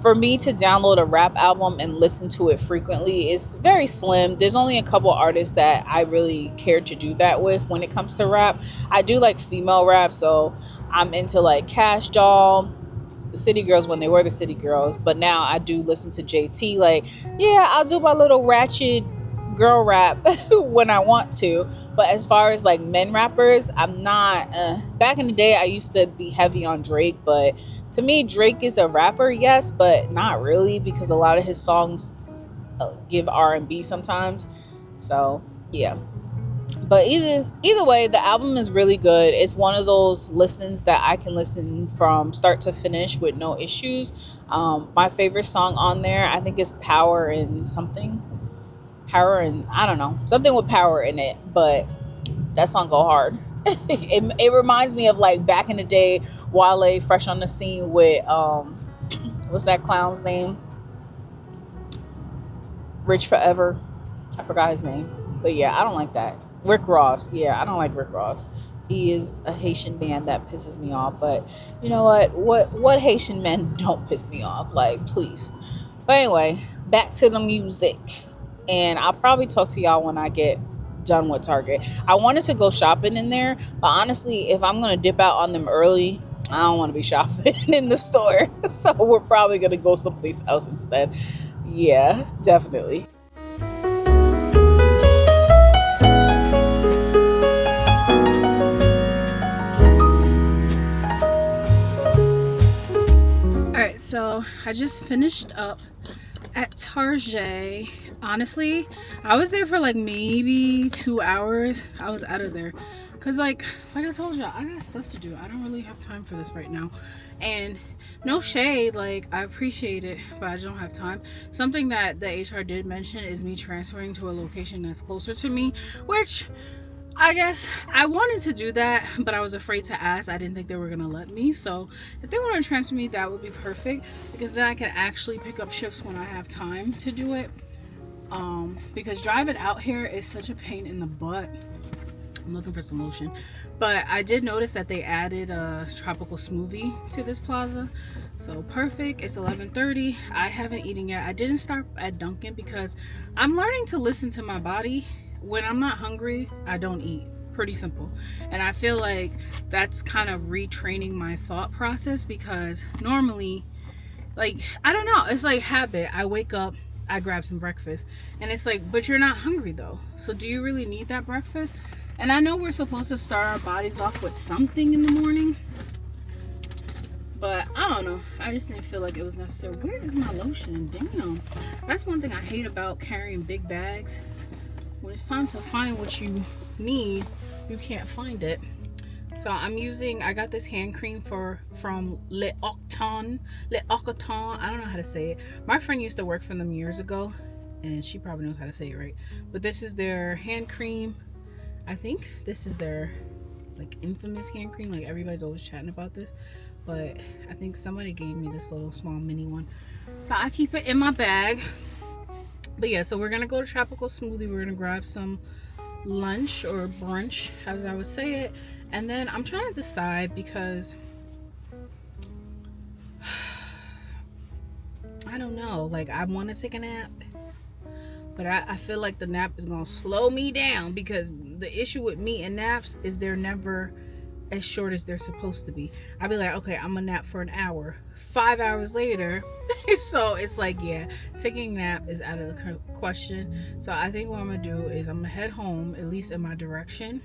for me to download a rap album and listen to it frequently is very slim. There's only a couple artists that I really care to do that with when it comes to rap. I do like female rap, so I'm into like Cash Doll, the City Girls when they were the City Girls, but now I do listen to JT. Like, yeah, I'll do my little ratchet girl rap when I want to, but as far as like men rappers, I'm not. Back in the day, I used to be heavy on Drake, but to me, Drake is a rapper, yes, but not really, because a lot of his songs give R&B sometimes. So yeah. But either way, the album is really good. It's one of those listens that I can listen from start to finish with no issues. My favorite song on there, I think, is Power and something. Power and I don't know, something with power in it, but that song go hard. It reminds me of like back in the day, Wale fresh on the scene with what's that clown's name? Rich Forever. I forgot his name. But yeah, I don't like that. Rick Ross. Yeah, I don't like Rick Ross. He is a Haitian man that pisses me off. But you know what? What Haitian men don't piss me off? Like, please. But anyway, back to the music. And I'll probably talk to y'all when I get done with Target. I wanted to go shopping in there, but honestly, if I'm gonna dip out on them early, I don't want to be shopping in the store. So we're probably gonna go someplace else instead. Yeah, definitely. All right, so I just finished up at Target. Honestly, I was there for like maybe 2 hours. I was out of there because like I told y'all, I got stuff to do. I don't really have time for this right now. And no shade, like I appreciate it, but I just don't have time. Something that the HR did mention is me transferring to a location that's closer to me, which I guess I wanted to do that, but I was afraid to ask. I didn't think they were gonna let me. So if they want to transfer me, that would be perfect, because then I can actually pick up shifts when I have time to do it. Because driving out here is such a pain in the butt. I'm looking for some lotion, but I did notice that they added a tropical smoothie to this plaza, so perfect. It's 11:30. I haven't eaten yet. I didn't stop at Dunkin' because I'm learning to listen to my body. When I'm not hungry, I don't eat. Pretty simple. And I feel like that's kind of retraining my thought process, because normally, like, I don't know, it's like habit. I wake up, I grab some breakfast, and it's like, but you're not hungry though. So do you really need that breakfast? And I know we're supposed to start our bodies off with something in the morning, but I don't know. I just didn't feel like it was necessary. Where is my lotion? Damn. That's one thing I hate about carrying big bags. When it's time to find what you need, you can't find it. So I got this hand cream from Le Octon. I don't know how to say it. My friend used to work for them years ago, and she probably knows how to say it right. But this is their hand cream. I think this is their like infamous hand cream. Like everybody's always chatting about this. But I think somebody gave me this little small mini one. So I keep it in my bag. But yeah, so we're gonna go to Tropical Smoothie. We're gonna grab some lunch or brunch, as I would say it. And then I'm trying to decide, because I don't know, like I want to take a nap, but I feel like the nap is gonna slow me down, because the issue with me and naps is they're never as short as they're supposed to be. I'd be like, okay, I'm gonna nap for an hour. 5 hours later, so it's like, yeah, taking a nap is out of the question. So I think what I'm gonna do is I'm gonna head home, at least in my direction,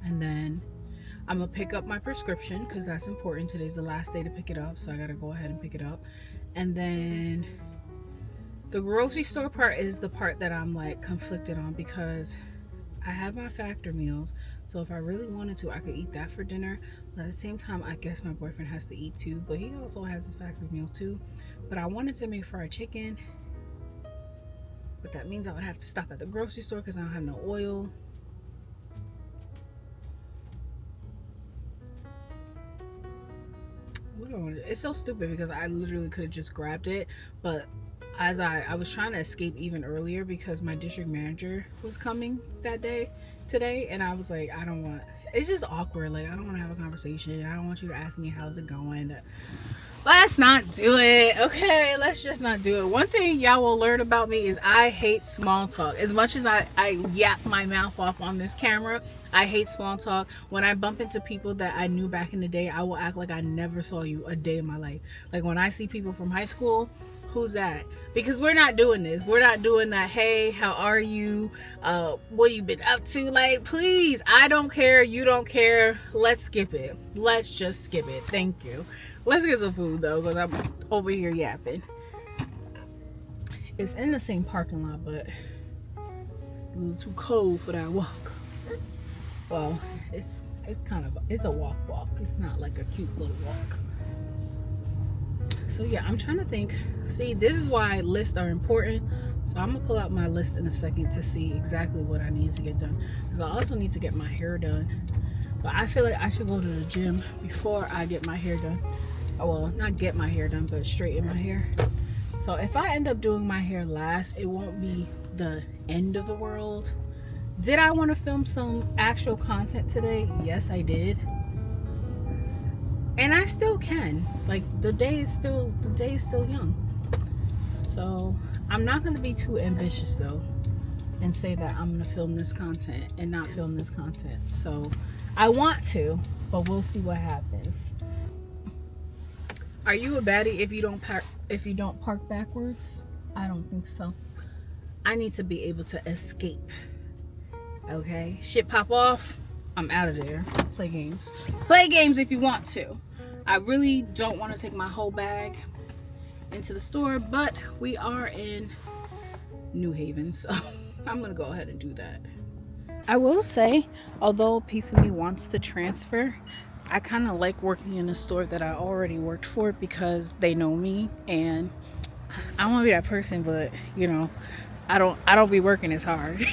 and then I'm gonna pick up my prescription, because that's important. Today's the last day to pick it up, so I gotta go ahead and pick it up. And then the grocery store part is the part that I'm like conflicted on, because I have my factor meals, so if I really wanted to, I could eat that for dinner. But at the same time, I guess my boyfriend has to eat too, but he also has his factor meal too. But I wanted to make fried chicken, but that means I would have to stop at the grocery store because I don't have no oil. What do I want to do? It's so stupid, because I literally could have just grabbed it, but as I was trying to escape even earlier, because my district manager was coming today, and I was like, I don't want, it's just awkward. Like, I don't want to have a conversation. I don't want you to ask me how's it going. Let's not do it. Okay, let's just not do it. One thing y'all will learn about me is I hate small talk. As much as I yap my mouth off on this camera, I hate small talk. When I bump into people that I knew back in the day, I will act like I never saw you a day in my life. Like when I see people from high school, who's that? Because we're not doing this. We're not doing that. Hey, how are you? What you been up to? Like, please, I don't care. You don't care. Let's skip it. Let's just skip it. Thank you. Let's get some food though, because I'm over here yapping. It's in the same parking lot, but it's a little too cold for that walk. Well, it's kind of it's a walk. It's not like a cute little walk. So yeah, I'm trying to think. See, this is why lists are important. So I'm gonna pull out my list in a second to see exactly what I need to get done. Because I also need to get my hair done. But I feel like I should go to the gym before I get my hair done. Well, not get my hair done, but straighten my hair. So if I end up doing my hair last, it won't be the end of the world. Did I want to film some actual content today? Yes, I did. And I still can. Like the day is still young. So I'm not gonna be too ambitious though and say that I'm gonna film this content and not film this content. So I want to, but we'll see what happens. Are you a baddie if you don't park backwards? I don't think so. I need to be able to escape. Okay? Shit pop off, I'm out of there. Play games. Play games if you want to. I really don't want to take my whole bag into the store, but we are in New Haven, so I'm gonna go ahead and do that. I will say, although a piece of me wants to transfer, I kind of like working in a store that I already worked for because they know me, and I want to be that person, but you know, I don't be working as hard.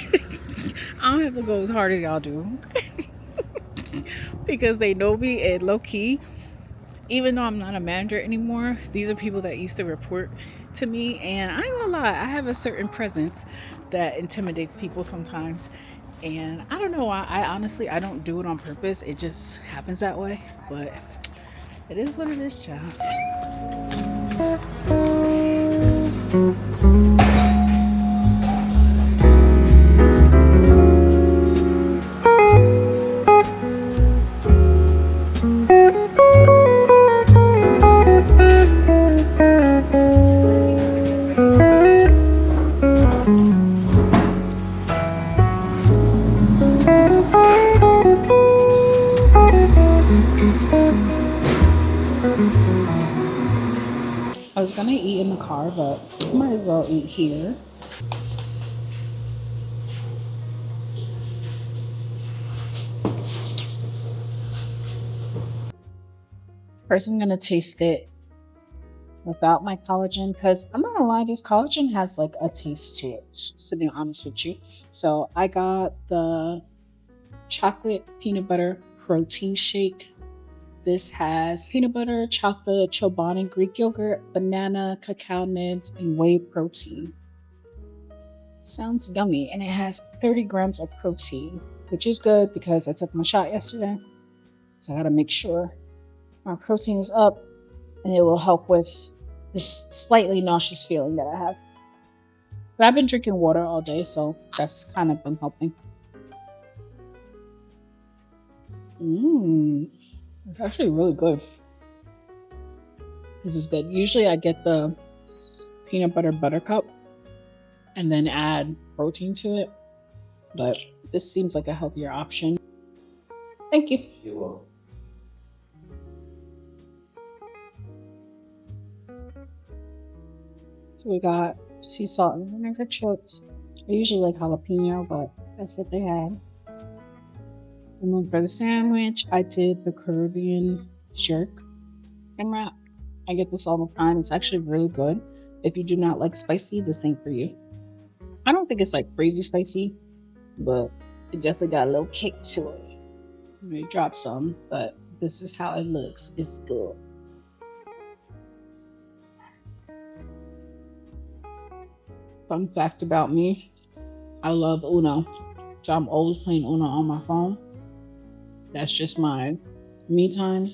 I don't have to go as hard as y'all do because they know me, and low key, even though I'm not a manager anymore, these are people that used to report to me, and I ain't gonna lie, I have a certain presence that intimidates people sometimes. And I don't know why. I honestly, I don't do it on purpose. It just happens that way. But it is what it is, child. I was gonna eat in the car, but I might as well eat here. First, I'm gonna taste it without my collagen because I'm not gonna lie, this collagen has like a taste to it, to be honest with you. So I got the chocolate peanut butter protein shake. This has peanut butter, chocolate, chobani, Greek yogurt, banana, cacao nibs, and whey protein. Sounds yummy, and it has 30 grams of protein, which is good because I took my shot yesterday. So I gotta make sure my protein is up, and it will help with this slightly nauseous feeling that I have. But I've been drinking water all day, so that's kind of been helping. It's actually really good. This is good. Usually I get the peanut butter buttercup and then add protein to it, but this seems like a healthier option. Thank you. You're welcome. So we got sea salt and vinegar chips. I usually like jalapeno, but that's what they had. And then for the sandwich, I did the Caribbean jerk and wrap. I get this all the time. It's actually really good. If you do not like spicy, this ain't for you. I don't think it's like crazy spicy, but it definitely got a little kick to it. I may drop some, but this is how it looks. It's good. Fun fact about me, I love Uno. So I'm always playing Uno on my phone. That's just my me time.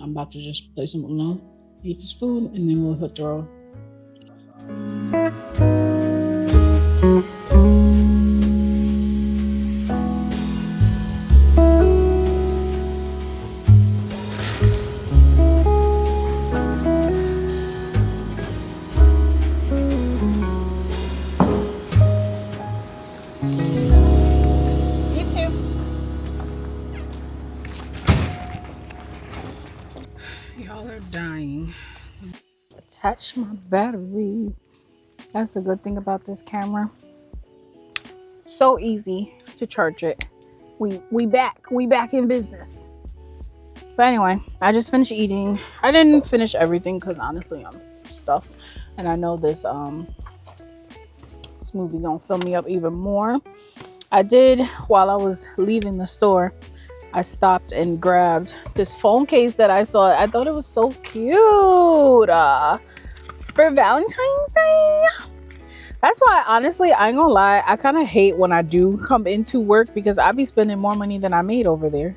I'm about to just play some Uno, eat this food, and then we'll hit the road. Y'all are dying. Attach my battery. That's a good thing about this camera. So easy to charge it. We back in business. But anyway, I just finished eating. I didn't finish everything because honestly I'm stuffed, and I know this smoothie gonna fill me up even more. I did, while I was leaving the store, I stopped and grabbed this phone case that I saw. I thought it was so cute for Valentine's Day. That's why, honestly, I ain't gonna lie, I kind of hate when I do come into work because I be spending more money than I made over there.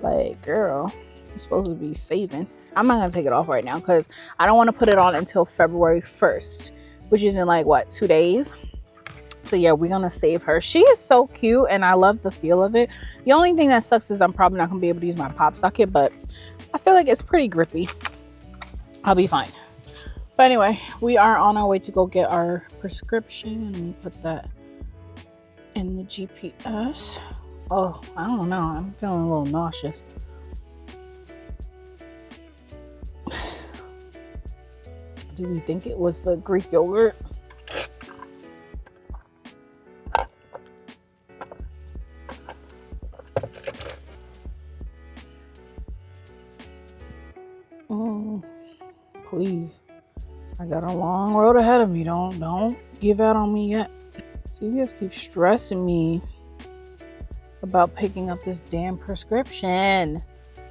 Like, girl, you're supposed to be saving. I'm not gonna take it off right now because I don't want to put it on until February 1st, which is in like, what, 2 days? So yeah, we're gonna save her. She is so cute and I love the feel of it. The only thing that sucks is I'm probably not gonna be able to use my pop socket, but I feel like it's pretty grippy. I'll be fine. But anyway, we are on our way to go get our prescription and put that in the GPS. Oh, I don't know. I'm feeling a little nauseous. Do we think it was the Greek yogurt? Please. I got a long road ahead of me. Don't give out on me yet. CVS keeps stressing me about picking up this damn prescription.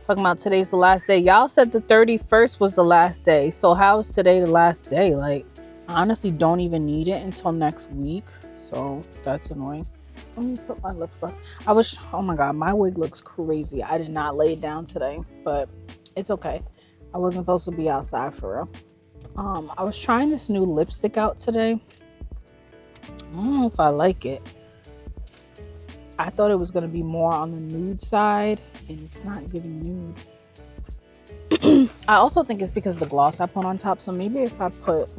Talking about today's the last day. Y'all said the 31st was the last day. So how is today the last day? Like, I honestly don't even need it until next week. So that's annoying. Let me put my lips back. Oh my God, my wig looks crazy. I did not lay it down today, but it's okay. I wasn't supposed to be outside for real. I was trying this new lipstick out today. I don't know if I like it. I thought it was going to be more on the nude side, and it's not giving nude. I also think it's because of the gloss I put on top. So maybe if I put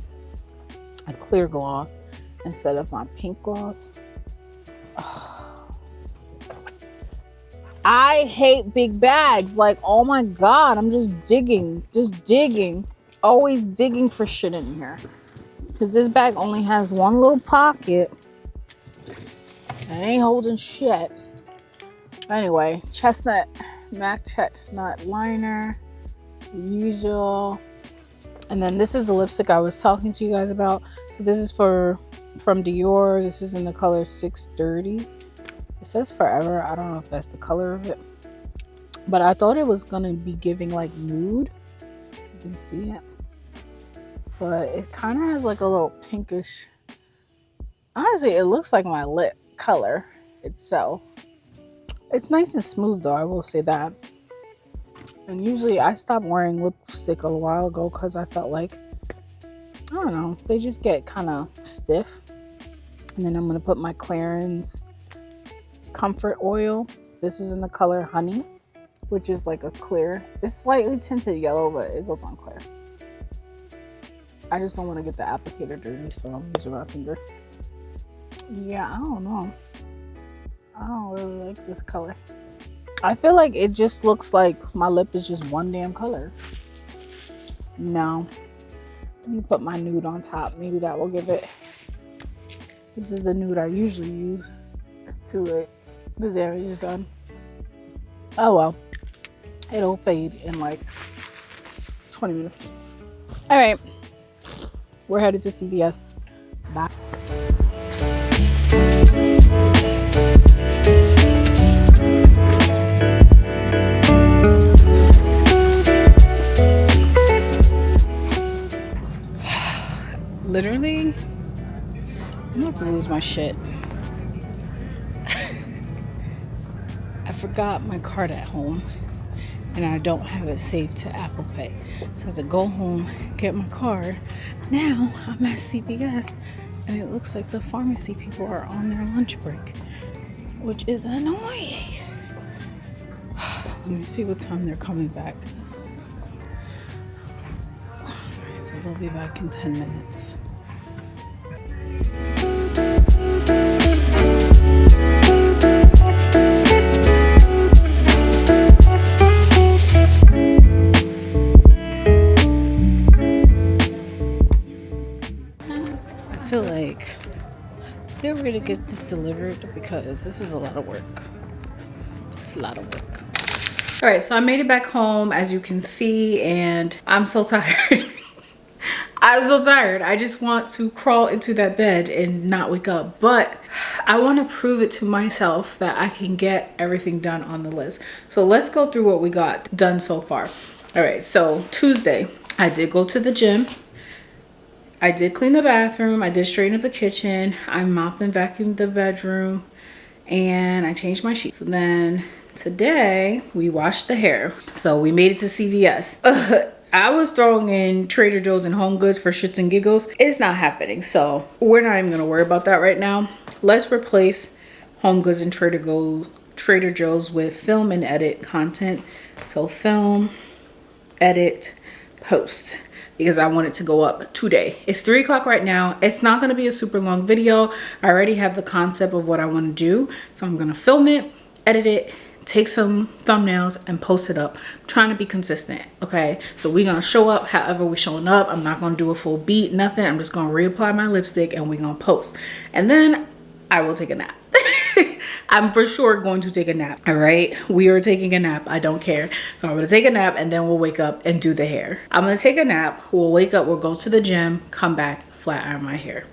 a clear gloss instead of my pink gloss. I hate big bags. Like, oh my God, I'm just digging. Always digging for shit in here. Because this bag only has one little pocket. I ain't holding shit. Anyway, MAC chestnut liner. Usual. And then this is the lipstick I was talking to you guys about. So this is from Dior. This is in the color 630. It says Forever. I don't know if that's the color of it. But I thought it was going to be giving like nude. You can see it. But it kind of has like a little pinkish. Honestly, it looks like my lip color itself. It's nice and smooth though, I will say that. And usually I stopped wearing lipstick a while ago because I felt like, I don't know, they just get kind of stiff. And then I'm going to put my Clarins Comfort Oil. This is in the color Honey, which is like a clear. It's slightly tinted yellow, but it goes on clear. I just don't want to get the applicator dirty, so I'm using my finger. Yeah, I don't know. I don't really like this color. I feel like it just looks like my lip is just one damn color. No. Let me put my nude on top. Maybe that will give it. This is the nude I usually use. It's too late. The damage is done. Oh well. It'll fade in like 20 minutes. Alright. We're headed to CVS. Bye. Literally, I'm about to lose my shit. I forgot my card at home and I don't have it saved to Apple Pay. So I have to go home, get my card. Now I'm at CVS and it looks like the pharmacy people are on their lunch break, which is annoying. Let me see what time they're coming back. Alright, so they'll be back in 10 minutes. I feel like, is there a way to get this delivered? Because this is a lot of work. It's a lot of work. All right, so I made it back home, as you can see, and I'm so tired. I'm so tired. I just want to crawl into that bed and not wake up. But I want to prove it to myself that I can get everything done on the list. So let's go through what we got done so far. All right, so Tuesday, I did go to the gym. I did clean the bathroom. I did straighten up the kitchen. I mopped and vacuumed the bedroom. And I changed my sheets. So then today, we washed the hair. So we made it to CVS. I was throwing in Trader Joe's and Home Goods for shits and giggles. It's not happening. So we're not even gonna worry about that right now. Let's replace Home Goods and Trader Joe's with film and edit content. So film, edit, post, because I want it to go up today. It's 3 o'clock right now. It's not gonna be a super long video. I already have the concept of what I wanna do. So I'm gonna film it, edit it, take some thumbnails and post it up. I'm trying to be consistent, okay? So we're gonna show up however we're showing up. I'm not gonna do a full beat, nothing. I'm just gonna reapply my lipstick and we're gonna post. And then I will take a nap. I'm for sure going to take a nap, all right? We are taking a nap, I don't care. So I'm gonna take a nap and then we'll wake up and do the hair. I'm gonna take a nap, we'll wake up, we'll go to the gym, come back, flat iron my hair.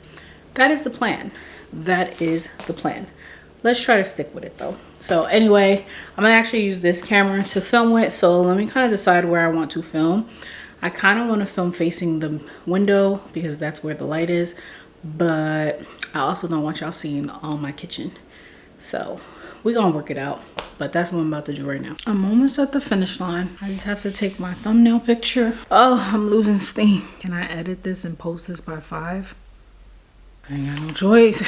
That is the plan. That is the plan. Let's try to stick with it though. So anyway, I'm gonna actually use this camera to film with. So let me kind of decide where I want to film. I kind of want to film facing the window because that's where the light is. But I also don't want y'all seeing all my kitchen. So we're gonna work it out. But that's what I'm about to do right now. I'm almost at the finish line. I just have to take my thumbnail picture. Oh, I'm losing steam. Can I edit this and post this by 5? I ain't got no choice.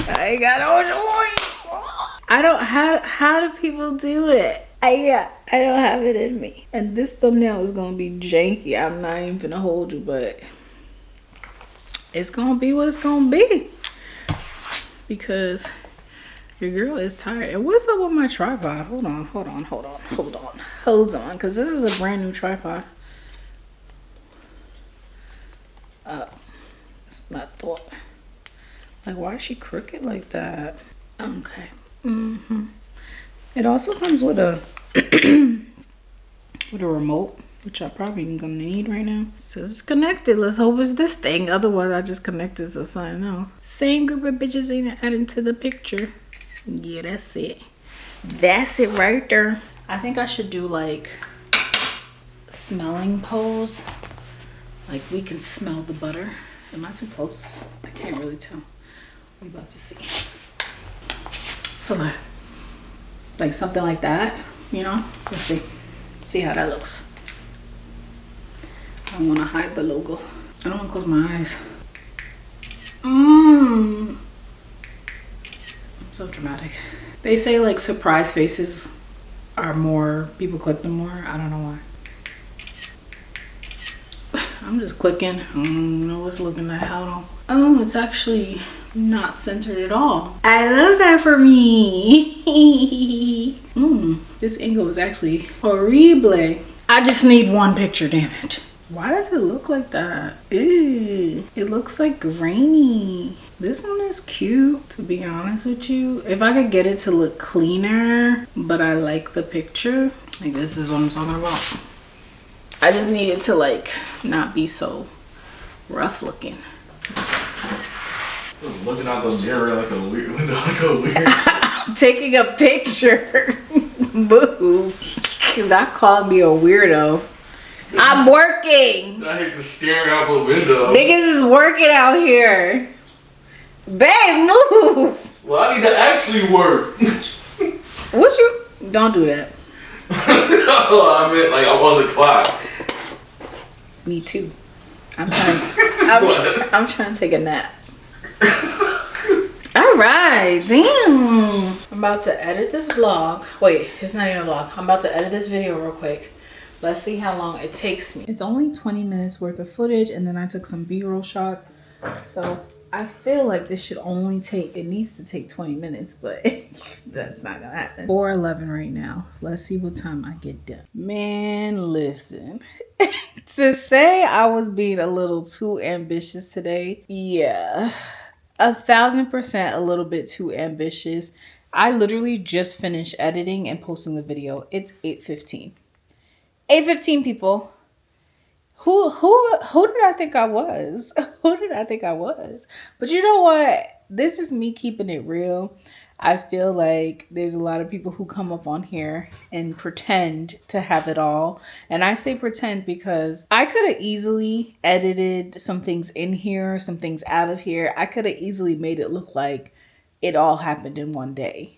I ain't got no choice. I don't how do people do it? I don't have it in me. And this thumbnail is gonna be janky. I'm not even gonna hold you, but it's gonna be what it's gonna be. Because your girl is tired. And what's up with my tripod? Hold on, because this is a brand new tripod. That's what I thought. Like, why is she crooked like that? Okay. It also comes with a with a remote, which I probably ain't gonna need right now. So it's connected. Let's hope it's this thing. Otherwise, I just connected to something else. Same group of bitches ain't adding to the picture. Yeah, that's it. That's it right there. I think I should do like smelling pose. Like we can smell the butter. Am I too close? I can't really tell. We about to see. So like something like that, you know? Let's see. See how that looks. I want to hide the logo. I don't want to close my eyes. I'm so dramatic. They say like surprise faces are more, people click them more. I don't know why. I'm just clicking. I don't know what's looking at how. Oh, it's actually not centered at all. I love that for me. This angle is actually horrible. I just need one picture, damn it. Why does it look like that? Ew, it looks like grainy. This one is cute, to be honest with you. If I could get it to look cleaner, but I like the picture. Like, this is what I'm talking about. I just need it to like not be so rough looking. Looking out the mirror like a weird. I'm taking a picture. Boo. That called me a weirdo. I'm working. I hate just staring out the window. Niggas is working out here. Babe, move. Well, I need to actually work. What you? Don't do that. No, I meant like I'm on the clock. Me too. I'm trying to take a nap. All right, damn. I'm about to edit this vlog. Wait, it's not even a vlog. I'm about to edit this video real quick. Let's see how long it takes me. It's only 20 minutes worth of footage, and then I took some B-roll shot. So I feel like this should only take, it needs to take 20 minutes, but that's not gonna happen. 4:11 right now. Let's see what time I get done. Man, listen. To say I was being a little too ambitious today, yeah. 1000% a little bit too ambitious. I literally just finished editing and posting the video. It's 8:15. 8:15, people. Who did I think I was? Who did I think I was? But you know what? This is me keeping it real. I feel like there's a lot of people who come up on here and pretend to have it all. And I say pretend because I could have easily edited some things in here, some things out of here. I could have easily made it look like it all happened in one day.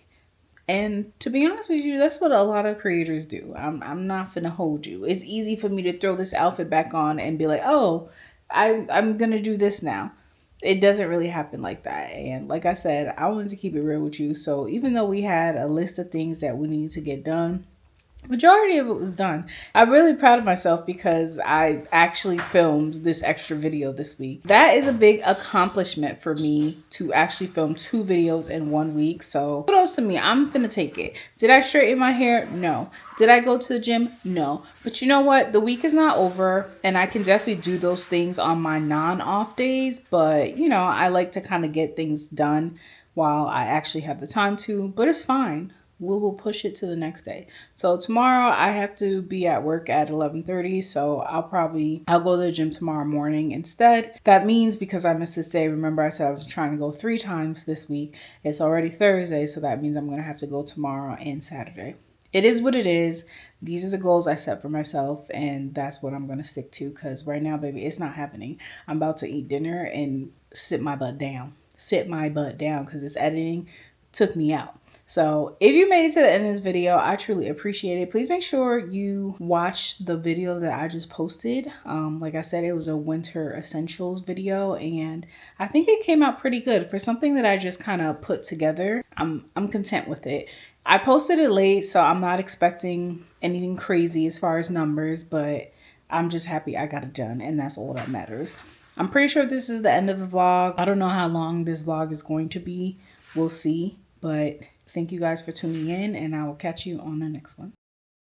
And to be honest with you, that's what a lot of creators do. I'm not finna hold you. It's easy for me to throw this outfit back on and be like, oh, I'm gonna do this now. It doesn't really happen like that. And like I said, I wanted to keep it real with you. So even though we had a list of things that we needed to get done, majority of it was done. I'm really proud of myself because I actually filmed this extra video this week. That is a big accomplishment for me to actually film 2 videos in 1 week. So kudos to me. I'm gonna take it. Did I straighten my hair? No. Did I go to the gym? No. But you know what? The week is not over and I can definitely do those things on my non-off days. But you know, I like to kind of get things done while I actually have the time to, but it's fine. We will push it to the next day. So tomorrow I have to be at work at 11:30. So I'll go to the gym tomorrow morning instead. That means because I missed this day, remember I said I was trying to go 3 times this week. It's already Thursday. So that means I'm going to have to go tomorrow and Saturday. It is what it is. These are the goals I set for myself. And that's what I'm going to stick to. Because right now, baby, it's not happening. I'm about to eat dinner and sit my butt down. Because this editing took me out. So if you made it to the end of this video, I truly appreciate it. Please make sure you watch the video that I just posted. Like I said, it was a winter essentials video and I think it came out pretty good for something that I just kind of put together. I'm content with it. I posted it late, so I'm not expecting anything crazy as far as numbers, but I'm just happy I got it done and that's all that matters. I'm pretty sure this is the end of the vlog. I don't know how long this vlog is going to be. We'll see, but thank you guys for tuning in and I will catch you on the next one.